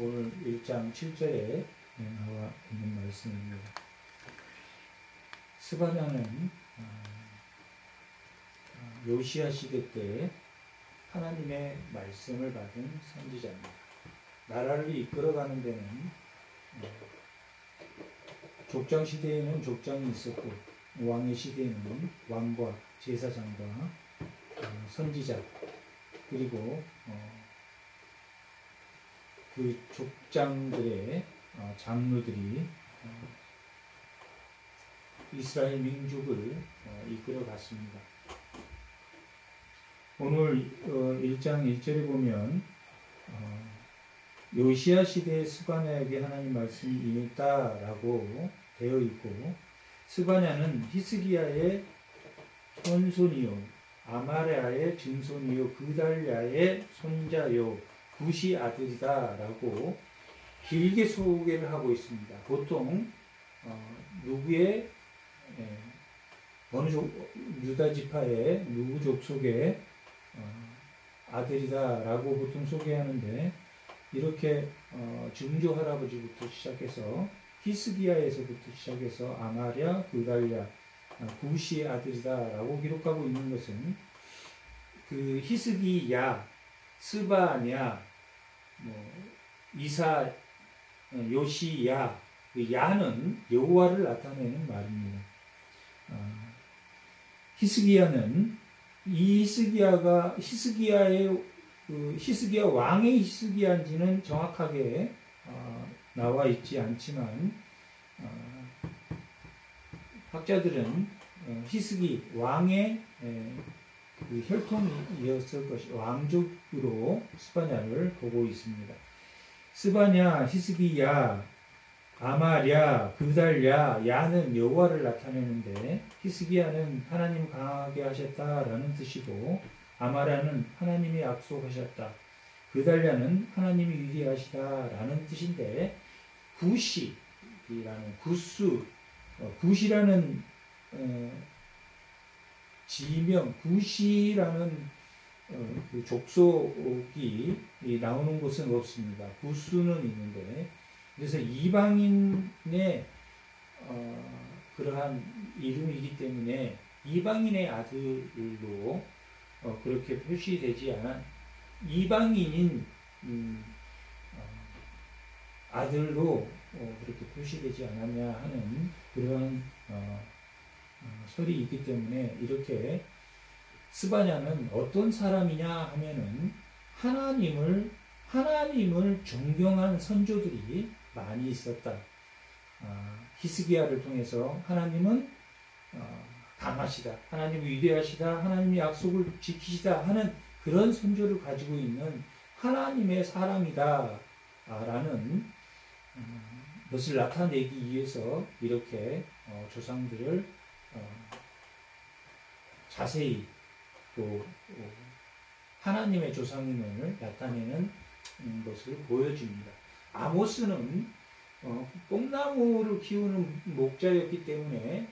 오늘 1장 7절에 나와 있는 말씀입니다. 스바냐는 요시야 시대 때 하나님의 말씀을 받은 선지자입니다. 나라를 이끌어가는 데는 족장 시대에는 족장이 있었고 왕의 시대에는 왕과 제사장과 선지자 그리고 그 족장들의 장로들이 이스라엘 민족을 이끌어갔습니다. 오늘 1장 1절에 보면 요시야 시대의 스바냐에게 하나님 말씀이 임했다라고 되어 있고, 스바냐는 히스기야의 손손이요 아마랴의 증손이요 그달랴의 손자요 굿이 아들이다라고 길게 소개를 하고 있습니다. 보통 누구의 어느 유다 지파의 누구 족속의 아들이다라고 보통 소개하는데, 이렇게 증조 할아버지부터 시작해서 히스기야에서부터 시작해서 아마랴, 그달랴, 굿이 아들이다라고 기록하고 있는 것은 그 히스기야, 스바냐, 이사, 요시야, 그 야는 여호와를 나타내는 말입니다. 히스기야는 이 히스기야 왕의 히스기야인지는 정확하게 나와 있지 않지만 학자들은 히스기 왕의 그 혈통이었을 것이 왕족으로 스바냐를 보고 있습니다. 스바냐, 히스기야, 아마랴, 그달랴, 야는 여호와를 나타내는데, 히스기야는 하나님 강하게 하셨다라는 뜻이고, 아마랴는 하나님이 약속하셨다, 그달랴는 하나님이 위대하시다라는 뜻인데, 굿이라는 굿이라는 지명, 굿이라는 그 족속이 나오는 곳은 없습니다. 굿수는 있는데, 그래서 이방인의 그러한 이름이기 때문에 이방인의 아들로 그렇게 표시되지 않아, 이방인인 아들로 그렇게 표시되지 않았냐 하는 그러한 설이 있기 때문에, 이렇게 스바냐는 어떤 사람이냐 하면은 하나님을 존경한 선조들이 많이 있었다. 히스기야를 통해서 하나님은 강하시다, 하나님이 위대하시다, 하나님이 약속을 지키시다 하는 그런 선조를 가지고 있는 하나님의 사람이다 라는 것을 나타내기 위해서 이렇게 조상들을 자세히 또 하나님의 조상임을 나타내는 것을 보여줍니다. 아모스는 뽕나무를 키우는 목자였기 때문에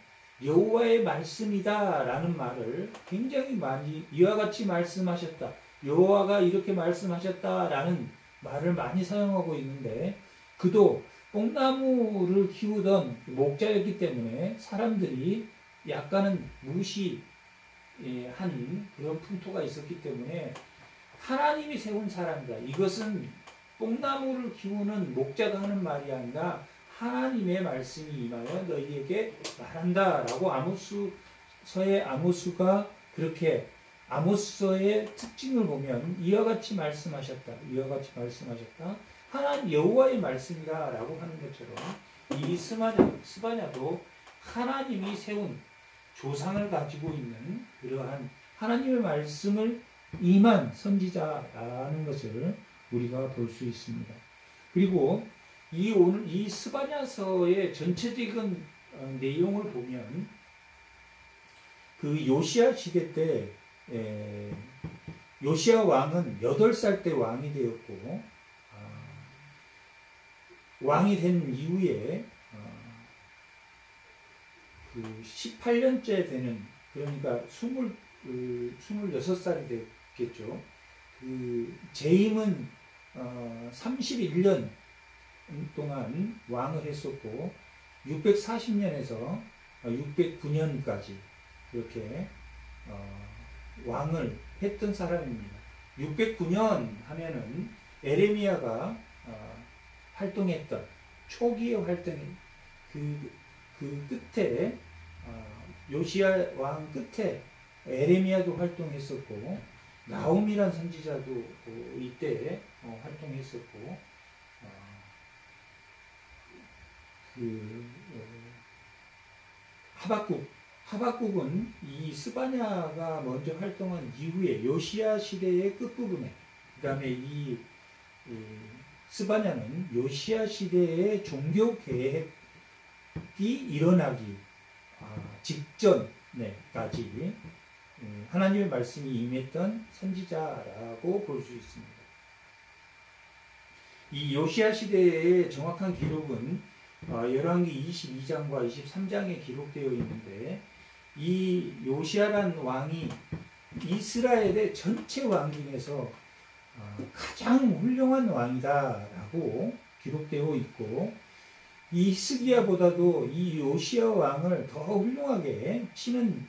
여호와의 말씀이다라는 말을 굉장히 많이 이와 같이 말씀하셨다, 여호와가 이렇게 말씀하셨다라는 말을 많이 사용하고 있는데, 그도 뽕나무를 키우던 목자였기 때문에 사람들이 약간은 무시한 그런 풍토가 있었기 때문에 하나님이 세운 사람이다, 이것은 뽕나무를 키우는 목자가 하는 말이 아니라 하나님의 말씀이 임하여 너희에게 말한다 라고 아모스서의 아모스가 그렇게 아모스서의 특징을 보면 이와 같이 말씀하셨다, 하나님 여호와의 말씀이다 라고 하는 것처럼, 이 스바냐도 하나님이 세운 조상을 가지고 있는 그러한 하나님의 말씀을 임한 선지자라는 것을 우리가 볼 수 있습니다. 그리고 오늘 이 스바냐서의 전체적인 내용을 보면, 그 요시야 시대 때 요시야 왕은 8살 때 왕이 되었고, 왕이 된 이후에 그 18년째 되는, 그러니까 26살이 됐겠죠. 그 재임은 31년 동안 왕을 했었고 640년에서 609년까지 이렇게 왕을 했던 사람입니다. 609년 하면은 에레미야가 활동했던 초기의 활동이 그 끝에 요시야 왕 끝에 에레미야도 활동했었고 나홈이란 선지자도 이때 활동했었고 하박국은 이 스바냐가 먼저 활동한 이후에 요시야 시대의 끝부분에 그 다음에 이 스바냐는 요시야 시대의 종교 계획이 일어나기 직전까지 하나님의 말씀이 임했던 선지자라고 볼 수 있습니다. 이 요시야 시대의 정확한 기록은 열왕기 22장과 23장에 기록되어 있는데 이 요시야란 왕이 이스라엘의 전체 왕 중에서 가장 훌륭한 왕이다라고 기록되어 있고 이 히스기야보다도 이 요시야 왕을 더 훌륭하게 치는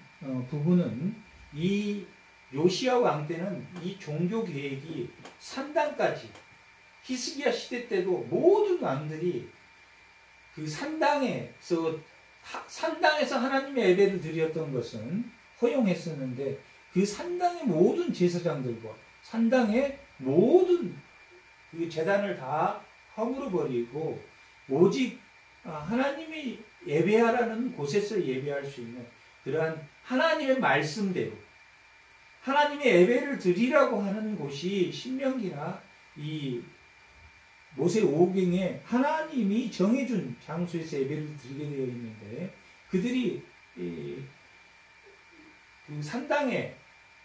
부분은 이 요시야 왕 때는 이 종교 계획이 산당까지 히스기야 시대 때도 모든 왕들이 그 산당에서 하나님의 예배를 드렸던 것은 허용했었는데 그 산당의 모든 제사장들과 산당의 모든 그 제단을 다 허물어 버리고 오직 하나님이 예배하라는 곳에서 예배할 수 있는 그러한 하나님의 말씀대로 하나님의 예배를 드리라고 하는 곳이 신명기나 이 모세 오경에 하나님이 정해준 장소에서 예배를 드리게 되어 있는데 그들이 그 산당에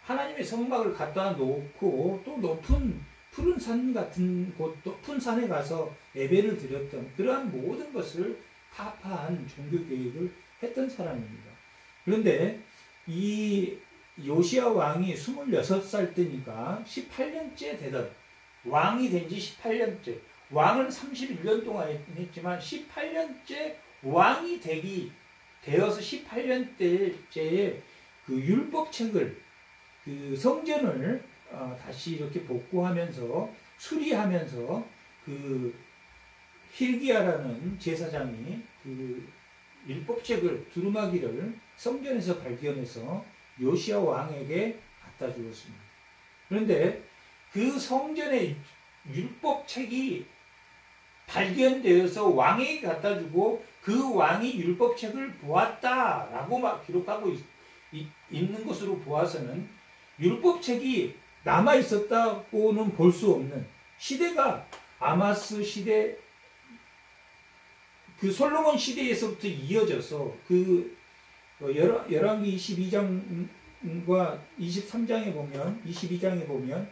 하나님의 성막을 갖다 놓고 또 높은 푸른 산 같은 곳 높은 산에 가서 예배를 드렸던 그러한 모든 것을 타파한 종교 계획을 했던 사람입니다. 그런데 이 요시야 왕이 26살 때니까 18년째 되던 왕이 된 지 18년째 왕은 31년 동안 했지만 18년째 왕이 되어서 18년째에 그 율법책을 그 성전을 다시 이렇게 복구하면서 수리하면서 그 힐기야라는 제사장이 그 율법책을 두루마기를 성전에서 발견해서 요시야 왕에게 갖다 주었습니다. 그런데 그 성전의 율법책이 발견되어서 왕에게 갖다 주고 그 왕이 율법책을 보았다라고 막 기록하고 있는 것으로 보아서는 율법책이 남아 있었다고는 볼 수 없는 시대가 아마스 시대 그 솔로몬 시대에서부터 이어져서 그 열왕기 22장과 23장에 보면 22장에 보면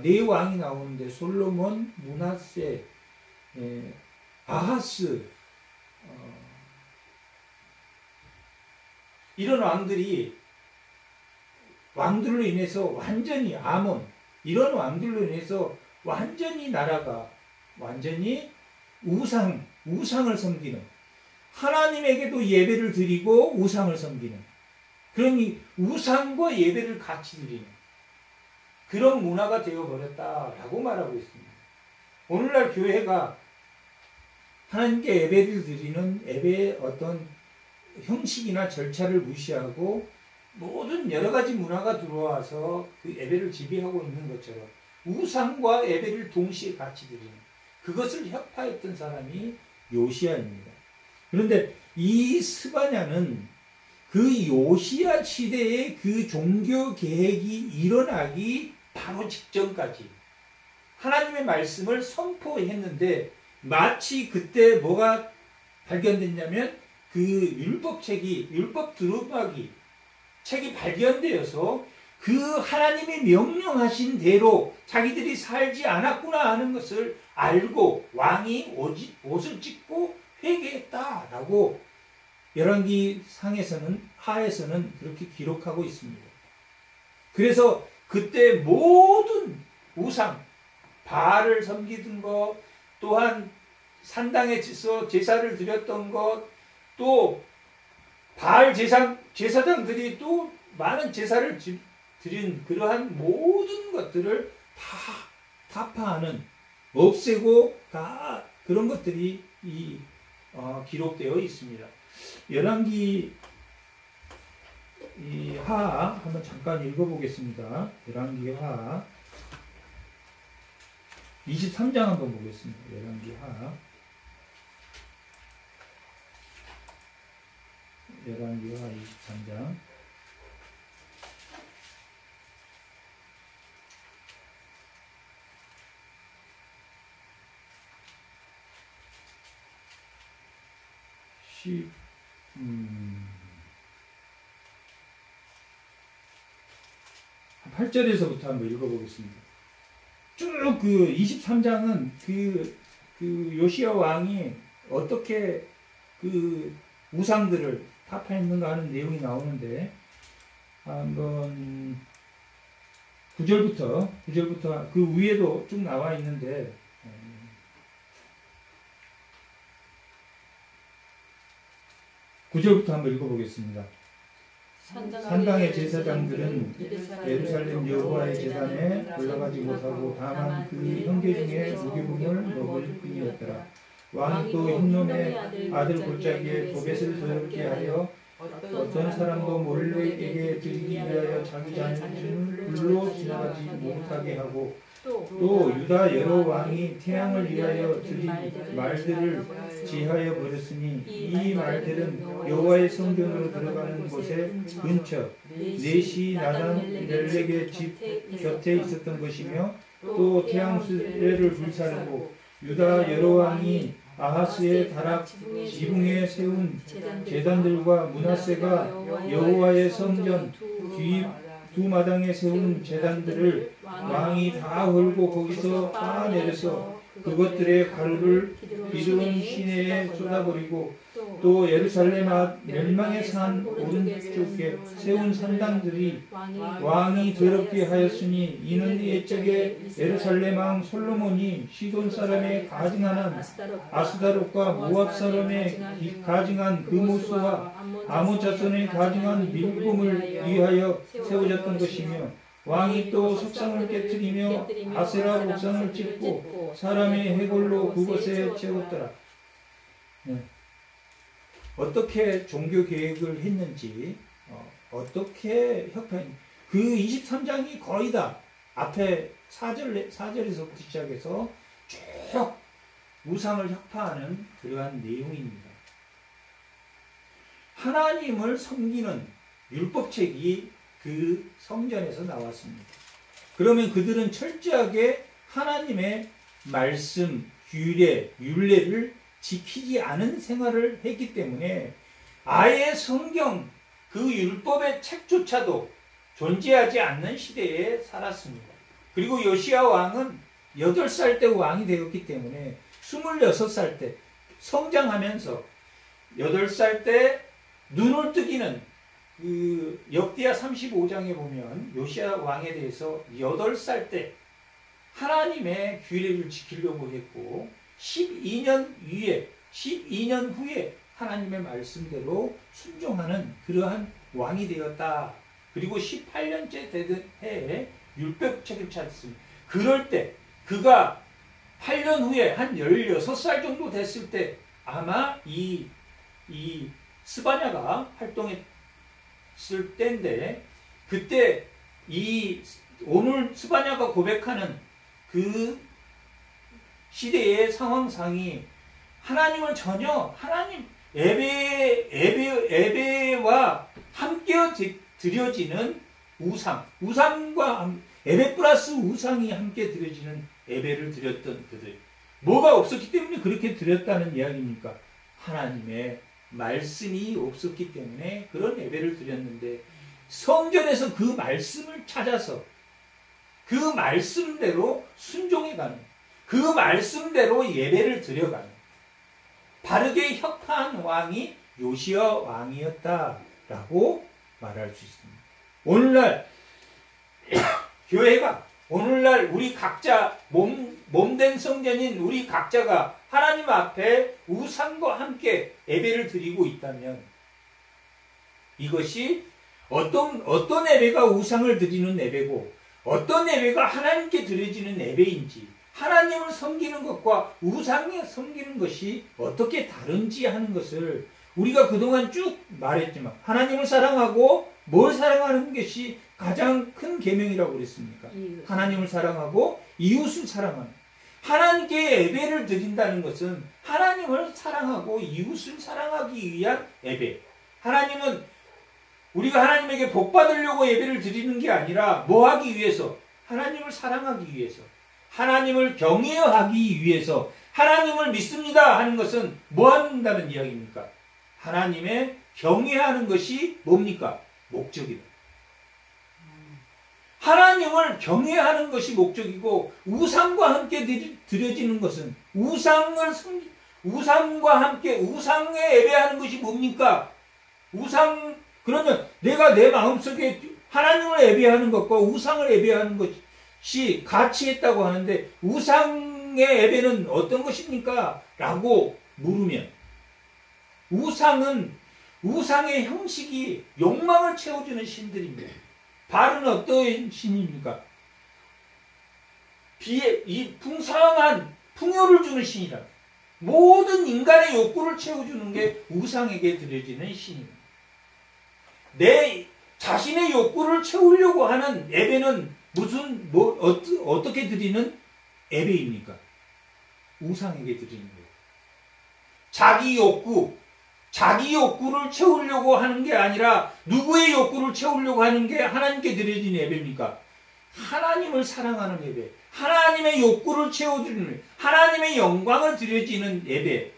네 왕이 나오는데 솔로몬, 므낫세, 아하스 이런 왕들로 인해서 완전히 아몬 이런 왕들로 인해서 완전히 나라가 완전히 우상을 섬기는 하나님에게도 예배를 드리고 우상을 섬기는 그런 이 우상과 예배를 같이 드리는 그런 문화가 되어버렸다라고 말하고 있습니다. 오늘날 교회가 하나님께 예배를 드리는 예배의 어떤 형식이나 절차를 무시하고 모든 여러 가지 문화가 들어와서 그 예배를 지배하고 있는 것처럼 우상과 예배를 동시에 같이 드리는 그것을 혁파했던 사람이 요시야입니다. 그런데 이 스바냐는 그 요시야 시대의 그 종교 계획이 일어나기 바로 직전까지 하나님의 말씀을 선포했는데 마치 그때 뭐가 발견됐냐면 그 율법 두루마기 책이 발견되어서 그 하나님이 명령하신 대로 자기들이 살지 않았구나 하는 것을 알고 왕이 옷을 찢고 회개했다라고 열왕기 하에서는 그렇게 기록하고 있습니다. 그래서 그때 모든 우상 바알을 섬기던 것, 또한 산당에서 제사를 드렸던 것, 또 바알 제사장들이 또 많은 제사를 드린 그러한 모든 것들을 다 타파하는, 없애고 다 그런 것들이 기록되어 있습니다. 열왕기 하 한번 잠깐 읽어보겠습니다. 열왕기 하 23장 한번 보겠습니다. 열왕기 하 23장 8절에서부터 한번 읽어보겠습니다. 쭉 그 23장은 그 요시야 왕이 어떻게 그 우상들을 타파했는가 하는 내용이 나오는데, 한번 9절부터 그 위에도 쭉 나와 있는데, 9절부터 한번 읽어보겠습니다. 산당의 제사장들은 예루살렘 여호와의 제단에 올라가지 못하고 다만 그 형제 중에 무기품을 먹을 뿐이었더라. 왕이 또 흰놈의 아들 골짜기에 도벳을 더럽게 하여 어떤 사람도 몰래에게 드리기 위하여 자기 자신을 불로 지나가지 못하게 하고, 또 유다 여러 왕이 태양을 위하여 드린 말들을 제하여 버렸으니 이 말들은 여호와의 성전으로 들어가는 곳의 근처 네시 나단 멜렉의 집 곁에 있었던 것이며, 또 태양 수레를 불사르고 유다 여러 왕이 아하스의 다락 지붕에 세운 제단들과 므낫세가 여호와의 성전 두 마당에 세운 제단들을 왕이 다 헐고 거기서 쌓아내려서 그것들의 가루를 기드론 시내에 쏟아버리고, 또 예루살렘 앞 멸망의 산 오른쪽에 세운 산당들이 왕이 더럽게 하였으니 이는 옛적에 예루살렘 왕 솔로몬이 시돈 사람의 가증한 아스다롯과 모압 사람의 가증한 그모스와 아몬 자손의 가증한 밀곰을 위하여 세워졌던 것이며, 왕이 또 석상을 깨뜨리며 아세라 목상을 찍고 사람의 해골로 그곳에 채웠더라. 어떻게 종교 계획을 했는지, 어떻게 협회했는지, 그 23장이 거의 다 앞에 4절에서부터 시작해서 쭉 우상을 혁파하는 그러한 내용입니다. 하나님을 섬기는 율법책이 그 성전에서 나왔습니다. 그러면 그들은 철저하게 하나님의 말씀, 규례, 율례를 지키지 않은 생활을 했기 때문에 아예 성경, 그 율법의 책조차도 존재하지 않는 시대에 살았습니다. 그리고 요시야 왕은 8살 때 왕이 되었기 때문에 26살 때 성장하면서 8살 때 눈을 뜨기는 그 역대하 35장에 보면 요시야 왕에 대해서 8살 때 하나님의 규례를 지키려고 했고 12년 후에 하나님의 말씀대로 순종하는 그러한 왕이 되었다. 그리고 18년째 되던 해에 율법책을 찾았습니다. 그럴 때 그가 8년 후에 한 16살 정도 됐을 때 아마 이 스바냐가 활동했을 때인데, 그때 오늘 스바냐가 고백하는 그 시대의 상황상이 하나님을 전혀 하나님 예배와 함께 드려지는 우상과 예배 플러스 우상이 함께 드려지는 예배를 드렸던 그들, 뭐가 없었기 때문에 그렇게 드렸다는 이야기입니까? 하나님의 말씀이 없었기 때문에 그런 예배를 드렸는데, 성전에서 그 말씀을 찾아서 그 말씀대로 순종해가는, 그 말씀대로 예배를 드려가는 바르게 혁파한 왕이 요시야 왕이었다라고 말할 수 있습니다. 오늘날 교회가, 오늘날 우리 각자 몸된 성전인 우리 각자가 하나님 앞에 우상과 함께 예배를 드리고 있다면 이것이 어떤 예배가 우상을 드리는 예배고 어떤 예배가 하나님께 드려지는 예배인지 하나님을 섬기는 것과 우상에 섬기는 것이 어떻게 다른지 하는 것을 우리가 그동안 쭉 말했지만 하나님을 사랑하고 뭘 사랑하는 것이 가장 큰 계명이라고 그랬습니까? 하나님을 사랑하고 이웃을 사랑하는 하나님께 예배를 드린다는 것은 하나님을 사랑하고 이웃을 사랑하기 위한 예배. 하나님은 우리가 하나님에게 복 받으려고 예배를 드리는 게 아니라 뭐 하기 위해서? 하나님을 사랑하기 위해서. 하나님을 경외하기 위해서. 하나님을 믿습니다 하는 것은 뭐 한다는 이야기입니까? 하나님의 경외하는 것이 뭡니까? 목적이다. 하나님을 경외하는 것이 목적이고 우상과 함께 드려지는 것은 우상과 함께 우상에 예배하는 것이 뭡니까? 그러면 내가 내 마음속에 하나님을 예배하는 것과 우상을 예배하는 것이 같이 했다고 하는데 우상의 예배는 어떤 것입니까? 라고 물으면 우상의 형식이 욕망을 채워주는 신들입니다. 발은 어떤 신입니까? 이 풍성한 풍요를 주는 신이다. 모든 인간의 욕구를 채워주는 게 우상에게 드려지는 신입니다. 내 자신의 욕구를 채우려고 하는 예배는 어떻게 드리는 예배입니까? 우상에게 드리는 거예요. 자기 욕구를 채우려고 하는 게 아니라 누구의 욕구를 채우려고 하는 게 하나님께 드려진 예배입니까? 하나님을 사랑하는 예배, 하나님의 욕구를 채워주는 하나님의 영광을 드려지는 예배,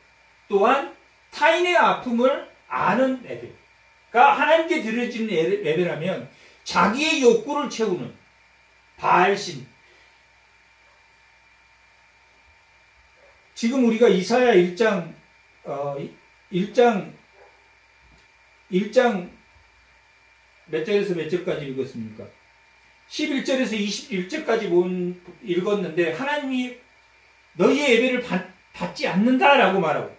또한 타인의 아픔을 아는 예배가 하나님께 드려지는 예배라면 자기의 욕구를 채우는 바알신. 지금 우리가 이사야 1장 몇 절에서 몇 절까지 읽었습니까? 11절에서 21절까지 읽었는데 하나님이 너희의 예배를 받지 않는다라고 말하고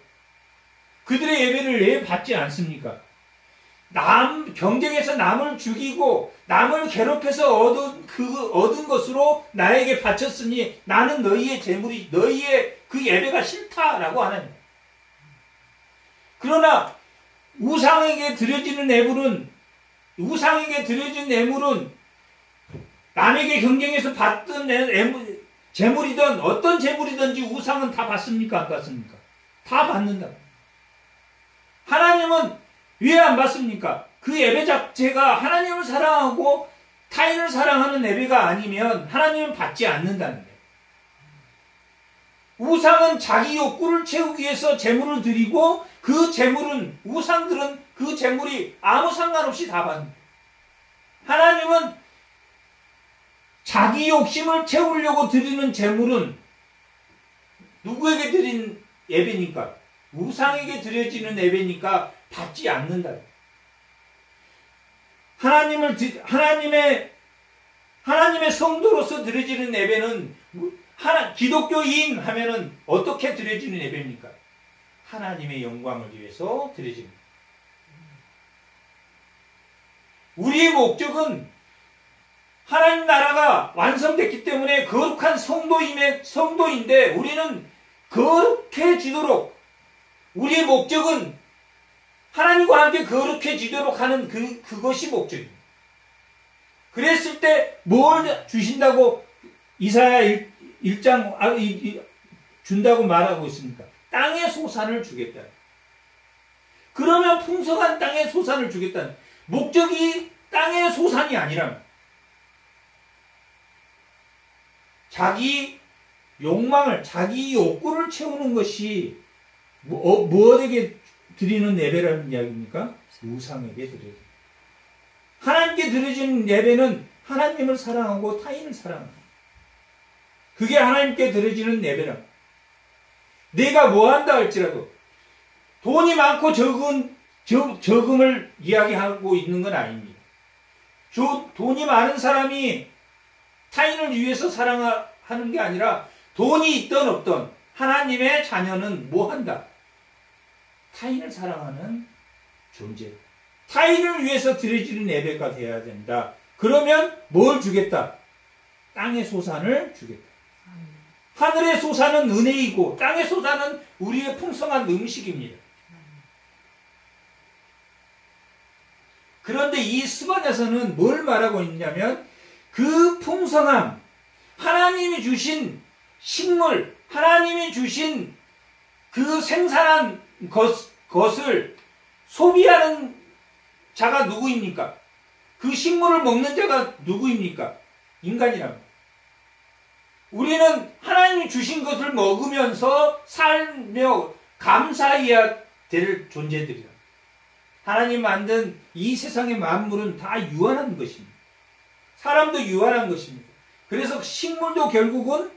그들의 예배를 왜 받지 않습니까? 경쟁에서 남을 죽이고 남을 괴롭혀서 얻은 것으로 나에게 바쳤으니 나는 너희의 재물이 너희의 그 예배가 싫다라고 하나님. 그러나 우상에게 드려지는 예물은 남에게 경쟁해서 받던 재물이든 어떤 재물이든지 우상은 다 받습니까? 안 받습니까? 다 받는다. 하나님은 왜 안 받습니까? 그 예배 자체가 하나님을 사랑하고 타인을 사랑하는 예배가 아니면 하나님은 받지 않는다는 거예요. 우상은 자기 욕구를 채우기 위해서 재물을 드리고 우상들은 그 재물이 아무 상관없이 다 받는 거예요. 하나님은 자기 욕심을 채우려고 드리는 재물은 누구에게 드린 예배니까? 우상에게 드려지는 예배니까 받지 않는다. 하나님의 성도로서 드려지는 예배는 기독교인 하면은 어떻게 드려지는 예배입니까? 하나님의 영광을 위해서 드려지는. 우리의 목적은 하나님 나라가 완성됐기 때문에 거룩한 성도인데 우리는 거룩해지도록 우리의 목적은 하나님과 함께 거룩해지도록 하는 그것이 목적입니다. 그랬을 때 뭘 주신다고 이사야 1장 준다고 말하고 있습니까? 땅의 소산을 주겠다. 그러면 풍성한 땅의 소산을 주겠다는 목적이 땅의 소산이 아니라 자기 욕망을 자기 욕구를 채우는 것이 무엇에게 드리는 예배라는 이야기입니까? 우상에게 드려요. 하나님께 드려지는 예배는 하나님을 사랑하고 타인을 사랑하는 그게 하나님께 드려지는 예배라. 내가 뭐 한다 할지라도 돈이 많고 적음을 이야기하고 있는 건 아닙니다. 돈이 많은 사람이 타인을 위해서 사랑하는 게 아니라 돈이 있던 없던 하나님의 자녀는 뭐 한다? 타인을 사랑하는 존재. 타인을 위해서 드려지는 예배가 되어야 된다. 그러면 뭘 주겠다? 땅의 소산을 주겠다. 하늘의 소산은 은혜이고 땅의 소산은 우리의 풍성한 음식입니다. 그런데 이 스바냐서는 뭘 말하고 있냐면 그 풍성함, 하나님이 주신 식물, 하나님이 주신 그 생산한 것을 소비하는 자가 누구입니까? 그 식물을 먹는 자가 누구입니까? 인간이랍니다. 우리는 하나님이 주신 것을 먹으면서 살며 감사해야 될 존재들이다. 하나님 만든 이 세상의 만물은 다 유한한 것입니다. 사람도 유한한 것입니다. 그래서 식물도 결국은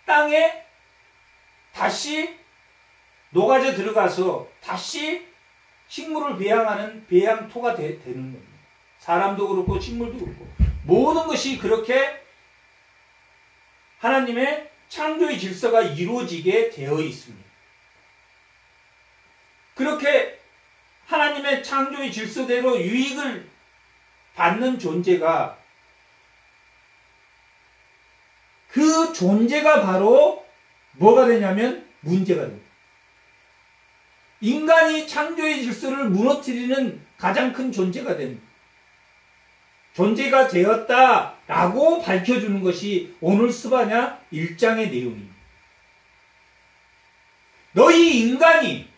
땅에 다시 녹아져 들어가서 다시 식물을 배양하는 배양토가 되는 겁니다. 사람도 그렇고 식물도 그렇고 모든 것이 그렇게 하나님의 창조의 질서가 이루어지게 되어 있습니다. 그렇게 하나님의 창조의 질서대로 유익을 받는 존재가 그 존재가 바로 뭐가 되냐면 문제가 됩니다. 인간이 창조의 질서를 무너뜨리는 가장 큰 존재가 됩니다. 존재가 되었다라고 밝혀주는 것이 오늘 스바냐 1장의 내용입니다. 너희 인간이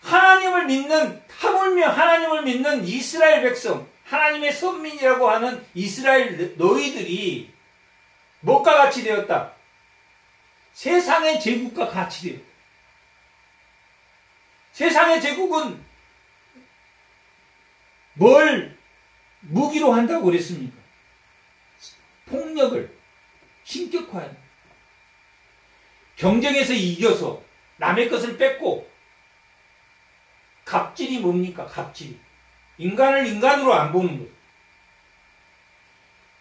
하나님을 믿는, 하물며 하나님을 믿는 이스라엘 백성, 하나님의 선민이라고 하는 이스라엘 너희들이 무엇과 같이 되었다? 세상의 제국과 같이 되었다. 세상의 제국은 뭘 무기로 한다고 그랬습니까? 폭력을 신격화한 경쟁에서 이겨서 남의 것을 뺏고 갑질이 뭡니까? 갑질. 인간을 인간으로 안 보는 것.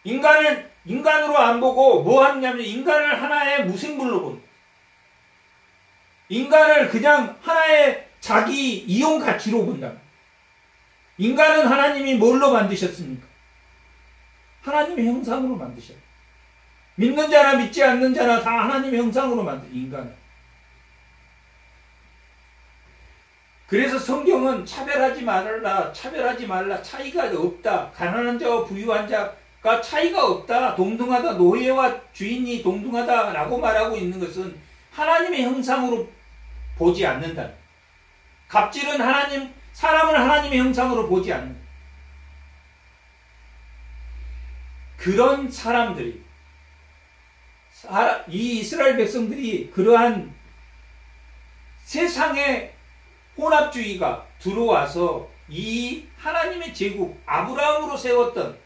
인간을 인간으로 안 보고 뭐 하느냐면 인간을 하나의 무생물로 보는 것. 인간을 그냥 하나의 자기 이용 가치로 본다. 인간은 하나님이 뭘로 만드셨습니까? 하나님의 형상으로 만드셨어요. 믿는 자나 믿지 않는 자나 다 하나님의 형상으로 만든 인간을. 그래서 성경은 차별하지 말라, 차별하지 말라, 차이가 없다. 가난한 자와 부유한 자가 차이가 없다. 동등하다. 노예와 주인이 동등하다라고 말하고 있는 것은 하나님의 형상으로 보지 않는다. 갑질은 사람을 하나님의 형상으로 보지 않는다. 그런 사람들이, 이 이스라엘 백성들이 그러한 세상의 혼합주의가 들어와서 이 하나님의 제국, 아브라함으로 세웠던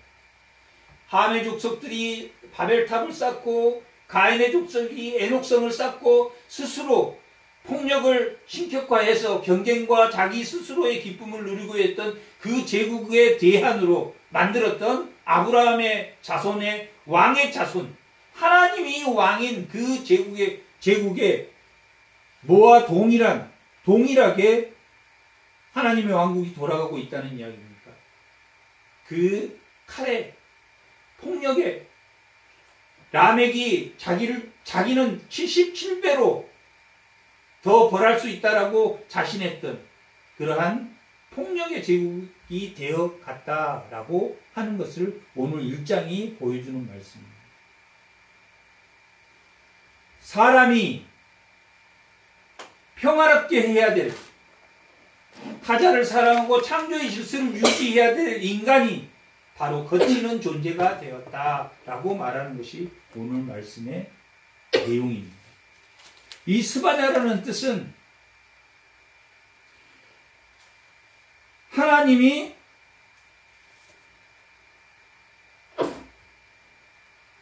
함의 족속들이 바벨탑을 쌓고 가인의 족속이 에녹성을 쌓고 스스로 폭력을 신격화해서 경쟁과 자기 스스로의 기쁨을 누리고 했던 그 제국의 대안으로 만들었던 아브라함의 자손의 왕의 자손, 하나님이 왕인 그 제국의 뭐와 동일하게 하나님의 왕국이 돌아가고 있다는 이야기입니까? 그 칼에, 폭력에 라멕이 자기는 77배로 더 벌할 수 있다라고 자신했던 그러한 폭력의 제국이 되어 갔다라고 하는 것을 오늘 1장이 보여주는 말씀입니다. 사람이 평화롭게 해야 될, 타자를 사랑하고 창조의 질서를 유지해야 될 인간이 바로 거치는 존재가 되었다라고 말하는 것이 오늘 말씀의 내용입니다. 이 스바냐라는 뜻은 하나님이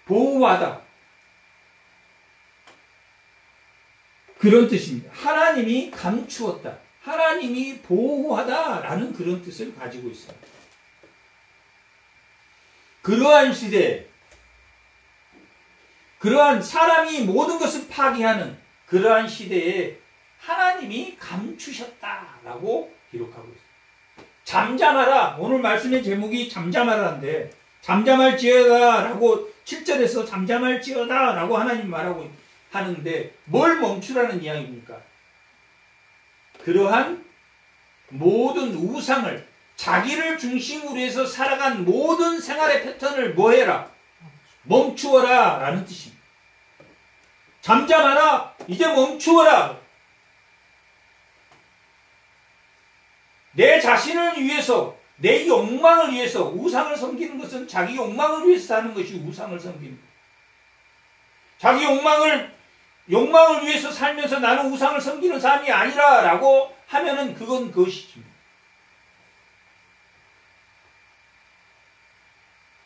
보호하다, 그런 뜻입니다. 하나님이 감추었다, 하나님이 보호하다라는 그런 뜻을 가지고 있습니다. 그러한 시대에 그러한 사람이 모든 것을 파괴하는 그러한 시대에 하나님이 감추셨다라고 기록하고 있어요. 잠잠하라. 오늘 말씀의 제목이 잠잠하라인데 잠잠할지어다 라고 7절에서 잠잠할지어다 라고 하나님 말하고 하는데 뭘 멈추라는 이야기입니까? 그러한 모든 우상을 자기를 중심으로 해서 살아간 모든 생활의 패턴을 뭐해라? 멈추어라 라는 뜻입니다. 잠잠하라. 이제 멈추어라. 내 자신을 위해서 내 욕망을 위해서 우상을 섬기는 것은 자기 욕망을 위해서 사는 것이 우상을 섬기는 거예요. 자기 욕망을 위해서 살면서 나는 우상을 섬기는 사람이 아니라 라고 하면은 그건 그것이지.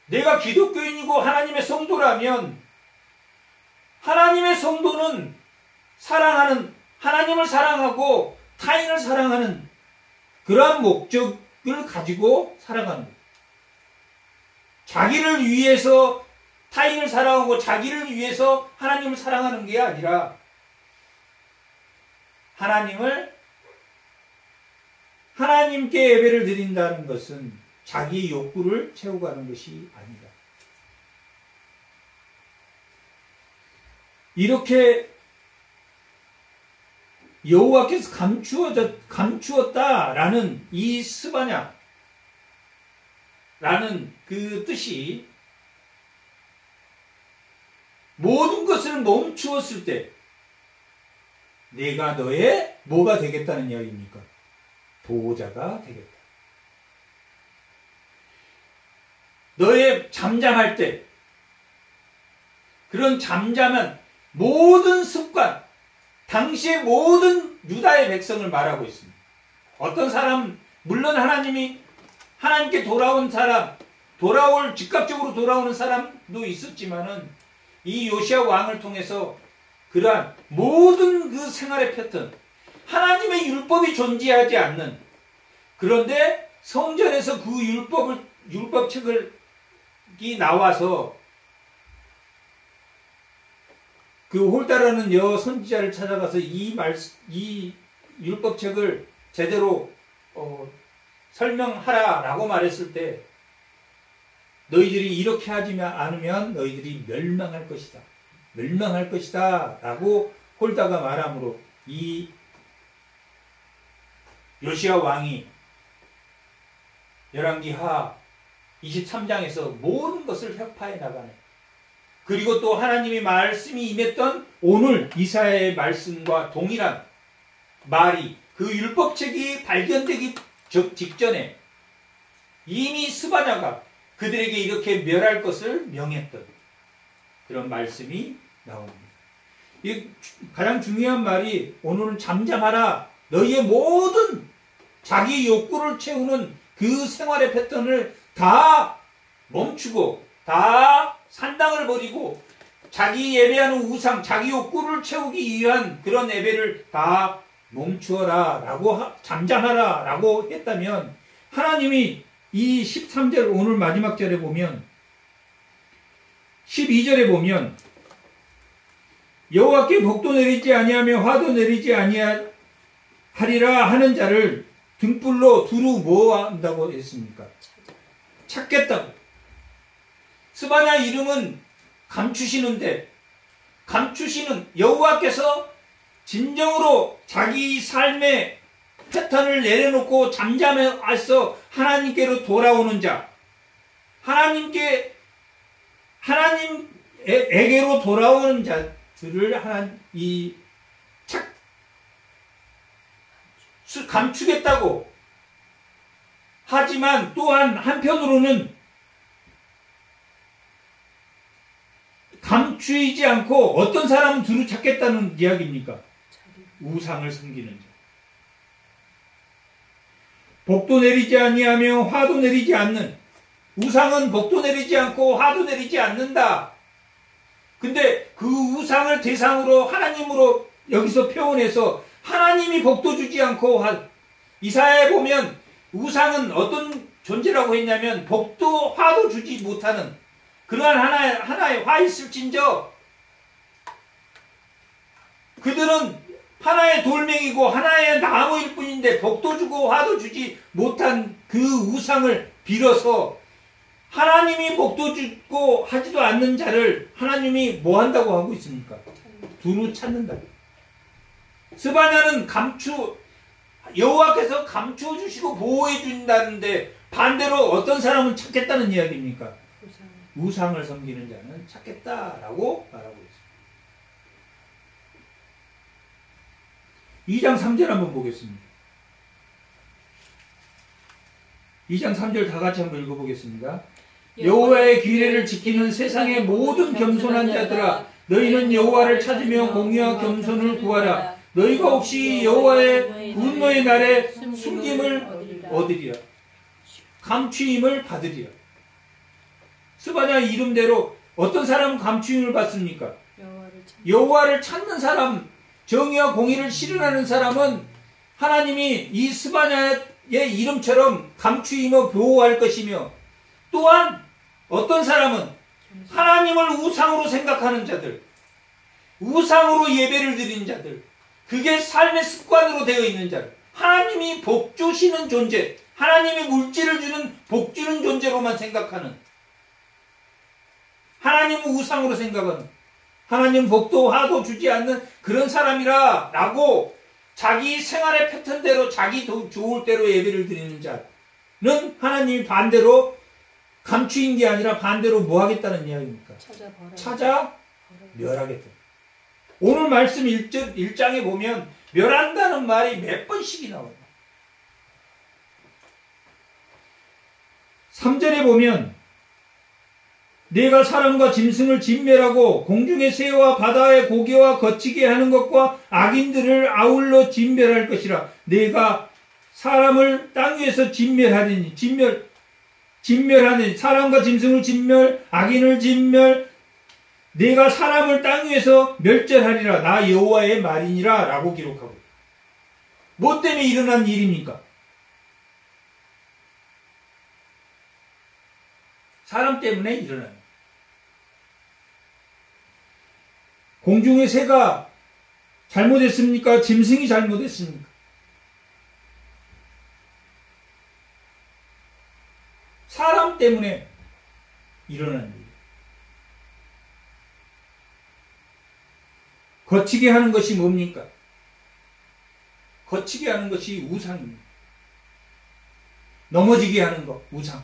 내가 기독교인이고 하나님의 성도라면 하나님의 성도는 사랑하는 하나님을 사랑하고 타인을 사랑하는 그러한 목적을 가지고 살아가는 거예요. 자기를 위해서 타인을 사랑하고 자기를 위해서 하나님을 사랑하는 게 아니라 하나님께 예배를 드린다는 것은 자기 욕구를 채워가는 것이 아니다. 이렇게 여호와께서 감추었다라는 이 스바냐라는 그 뜻이 모든 것을 멈추었을 때 내가 너의 뭐가 되겠다는 이야기입니까? 보호자가 되겠다. 너의 잠잠할 때 그런 잠잠한 모든 습관, 당시의 모든 유다의 백성을 말하고 있습니다. 어떤 사람, 물론 하나님께 돌아온 사람, 즉각적으로 돌아오는 사람도 있었지만은 이 요시야 왕을 통해서 그러한 모든 그 생활의 패턴, 하나님의 율법이 존재하지 않는, 그런데 성전에서 그 율법책이 나와서 그 홀다라는 여 선지자를 찾아가서 이 율법책을 제대로 설명하라라고 말했을 때 너희들이 이렇게 하지 않으면 너희들이 멸망할 것이다. 멸망할 것이다. 라고 홀다가 말함으로 이 요시야 왕이 열왕기하 23장에서 모든 것을 혁파해 나가네. 그리고 또 하나님의 말씀이 임했던 오늘 이사야의 말씀과 동일한 말이 그 율법책이 발견되기 직전에 이미 스바냐가 그들에게 이렇게 멸할 것을 명했던 그런 말씀이 나옵니다. 이 가장 중요한 말이 오늘은 잠잠하라. 너희의 모든 자기 욕구를 채우는 그 생활의 패턴을 다 멈추고 다 산당을 버리고 자기 예배하는 우상, 자기 욕구를 채우기 위한 그런 예배를 다 멈추어라 라고 잠잠하라 라고 했다면 하나님이 이 13절 오늘 마지막 절에 보면 12절에 보면 여호와께 복도 내리지 아니하며 화도 내리지 아니하리라 하는 자를 등불로 두루 모아한다고 했습니까? 찾겠다고. 스바냐 이름은 감추시는데 감추시는 여호와께서 진정으로 자기 삶의 패턴을 내려놓고 잠잠해서 하나님께로 돌아오는 자, 하나님에게로 돌아오는 자들을 감추겠다고 하지만 또한 한편으로는 감추이지 않고 어떤 사람은 두루 찾겠다는 이야기입니까? 우상을 섬기는 자. 복도 내리지 아니하며 화도 내리지 않는, 우상은 복도 내리지 않고 화도 내리지 않는다. 근데 그 우상을 대상으로 하나님으로 여기서 표현해서 하나님이 복도 주지 않고 이사야에 보면 우상은 어떤 존재라고 했냐면 복도 화도 주지 못하는 그러한 하나의 화 있을진저 하나의 돌멩이고 하나의 나무일 뿐인데 복도 주고 화도 주지 못한 그 우상을 빌어서 하나님이 복도 주고 하지도 않는 자를 하나님이 뭐 한다고 하고 있습니까? 두루 찾는다. 스바냐는 여호와께서 감추어 주시고 보호해 준다는데 반대로 어떤 사람은 찾겠다는 이야기입니까? 우상을 섬기는 자는 찾겠다라고 말하고 있습니다. 2장 3절 한번 보겠습니다. 2장 3절 다 같이 한번 읽어보겠습니다. 여호와의 규례를 지키는 세상의 모든 겸손한 자들아, 너희는 여호와를 찾으며 공의와 겸손을 구하라. 너희가 혹시 여호와의 분노의 날에 숨김을 얻으리라. 감추임을 받으리라. 스바냐 이름대로 어떤 사람은 감추임을 받습니까? 여호와를 찾는 사람, 정의와 공의를 실현하는 사람은 하나님이 이 스바냐의 이름처럼 감추임을 보호할 것이며, 또한 어떤 사람은 하나님을 우상으로 생각하는 자들, 우상으로 예배를 드리는 자들, 그게 삶의 습관으로 되어 있는 자들, 하나님이 복 주시는 존재, 하나님이 물질을 주는 복 주는 존재로만 생각하는, 하나님을 우상으로 생각하는, 하나님 복도 화도 주지 않는 그런 사람이라 라고 자기 생활의 패턴대로 자기 좋을 대로 예배를 드리는 자는 하나님이 반대로 감추인 게 아니라 반대로 뭐 하겠다는 이야기입니까? 찾아 멸하겠다. 오늘 말씀 1장에 보면 멸한다는 말이 몇 번씩이 나와요. 3절에 보면 내가 사람과 짐승을 진멸하고 공중의 새와 바다의 고기와 거치게 하는 것과 악인들을 아울러 진멸할 것이라. 내가 사람을 땅 위에서 진멸하리니, 진멸하니, 사람과 짐승을 진멸, 악인을 진멸, 내가 사람을 땅 위에서 멸절하리라. 나 여호와의 말이니라 라고 기록하고, 뭐 때문에 일어난 일입니까? 사람 때문에 일어나요. 공중의 새가 잘못했습니까? 짐승이 잘못했습니까? 사람 때문에 일어나는 일이에요. 거치게 하는 것이 뭡니까? 거치게 하는 것이 우상입니다. 넘어지게 하는 것, 우상.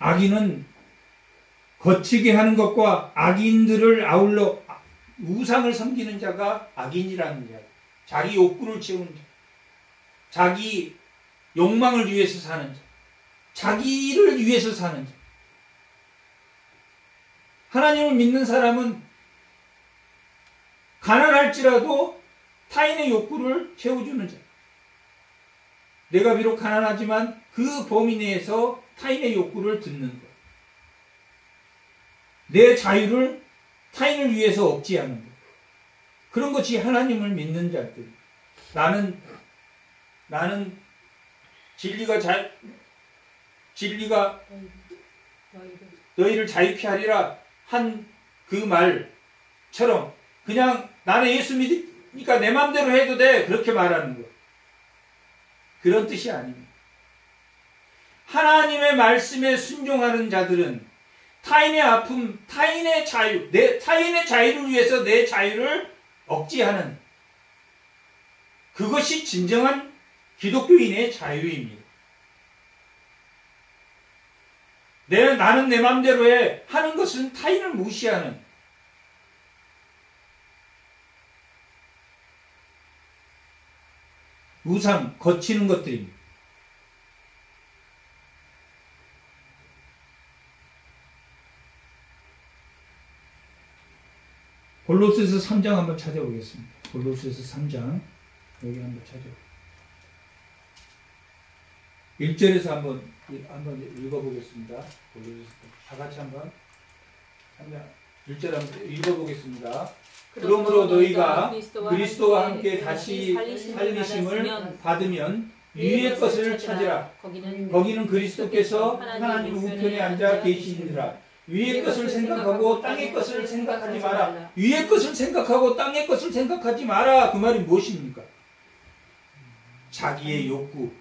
악인은 거치게 하는 것과 악인들을 아울러 우상을 섬기는 자가 악인이라는 이야기. 자기 욕구를 채우는 자, 자기 욕망을 위해서 사는 자, 자기를 위해서 사는 자. 하나님을 믿는 사람은 가난할지라도 타인의 욕구를 채워주는 자. 내가 비록 가난하지만 그 범위 내에서 타인의 욕구를 듣는 것. 내 자유를 타인을 위해서 억제하는 것. 그런 것이 하나님을 믿는 자들. 나는 진리가 너희를 자유케 하리라 한 그 말처럼 그냥 나는 예수 믿으니까 내 마음대로 해도 돼, 그렇게 말하는 것. 그런 뜻이 아닙니다. 하나님의 말씀에 순종하는 자들은 타인의 아픔, 타인의 자유, 타인의 자유를 위해서 내 자유를 억제하는, 그것이 진정한 기독교인의 자유입니다. 나는 내 마음대로 해 하는 것은 타인을 무시하는, 우상, 거치는 것들입니다. 골로새서 3장 한번 찾아보겠습니다. 골로새서 3장 여기 한번 찾아보겠습니다. 1절에서 한번 읽어보겠습니다. 골로새서 다 같이 한번 1절 한번 읽어보겠습니다. 그러므로 너희가 그리스도와 함께 다시 살리심을 받으면 위의 것을 찾으라. 거기는 그리스도께서 하나님 우편에 앉아 계시니라. 위의 것을 생각하고 땅의 것을 생각하지 마라. 위의 것을 생각하고 땅의 것을 생각하지 마라. 그 말이 무엇입니까? 자기의 욕구.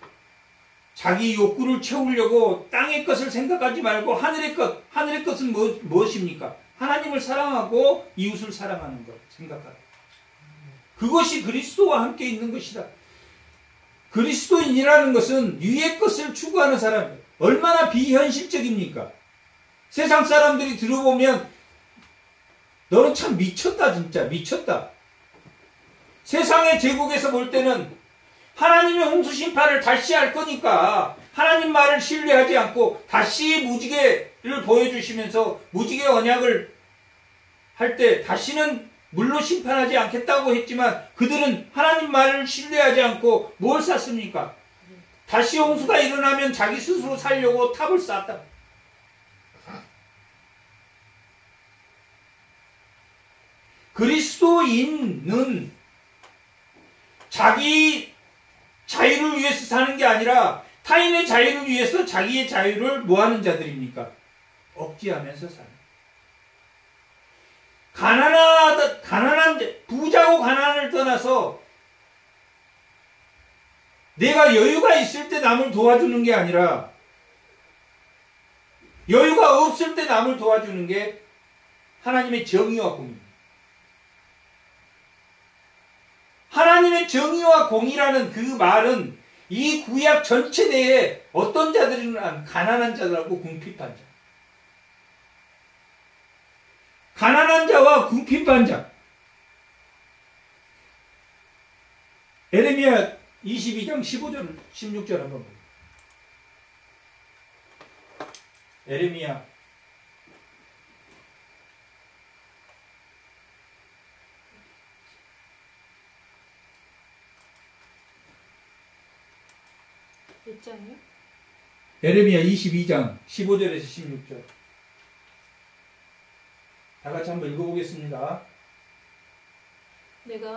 자기 욕구를 채우려고 땅의 것을 생각하지 말고 하늘의 것. 하늘의 것은 무엇입니까? 하나님을 사랑하고 이웃을 사랑하는 것 생각하라. 그것이 그리스도와 함께 있는 것이다. 그리스도인이라는 것은 위의 것을 추구하는 사람. 얼마나 비현실적입니까? 세상 사람들이 들어보면 너는 참 미쳤다, 진짜 미쳤다. 세상의 제국에서 볼 때는 하나님의 홍수 심판을 다시 할 거니까 하나님 말을 신뢰하지 않고 다시 무지개를 보여주시면서 무지개 언약을 할 때 다시는 물로 심판하지 않겠다고 했지만 그들은 하나님 말을 신뢰하지 않고 뭘 쌌습니까? 다시 홍수가 일어나면 자기 스스로 살려고 탑을 쌓았다. 그리스도인은 자기 자유를 위해서 사는 게 아니라 타인의 자유를 위해서 자기의 자유를 뭐하는 자들입니까? 억제하면서 사는. 가난한 부자고 가난을 떠나서 내가 여유가 있을 때 남을 도와주는 게 아니라 여유가 없을 때 남을 도와주는 게 하나님의 정의와 공입니다. 하나님의 정의와 공의라는 그 말은 이 구약 전체 내에 어떤 자들이나 가난한 자들하고 궁핍한 자. 가난한 자와 궁핍한 자. 에레미야 22장 15절 16절 한번 보세요. 에레미야 몇 장이요? 에레미야 22장 15절에서 16절. 다 같이 한번 읽어보겠습니다.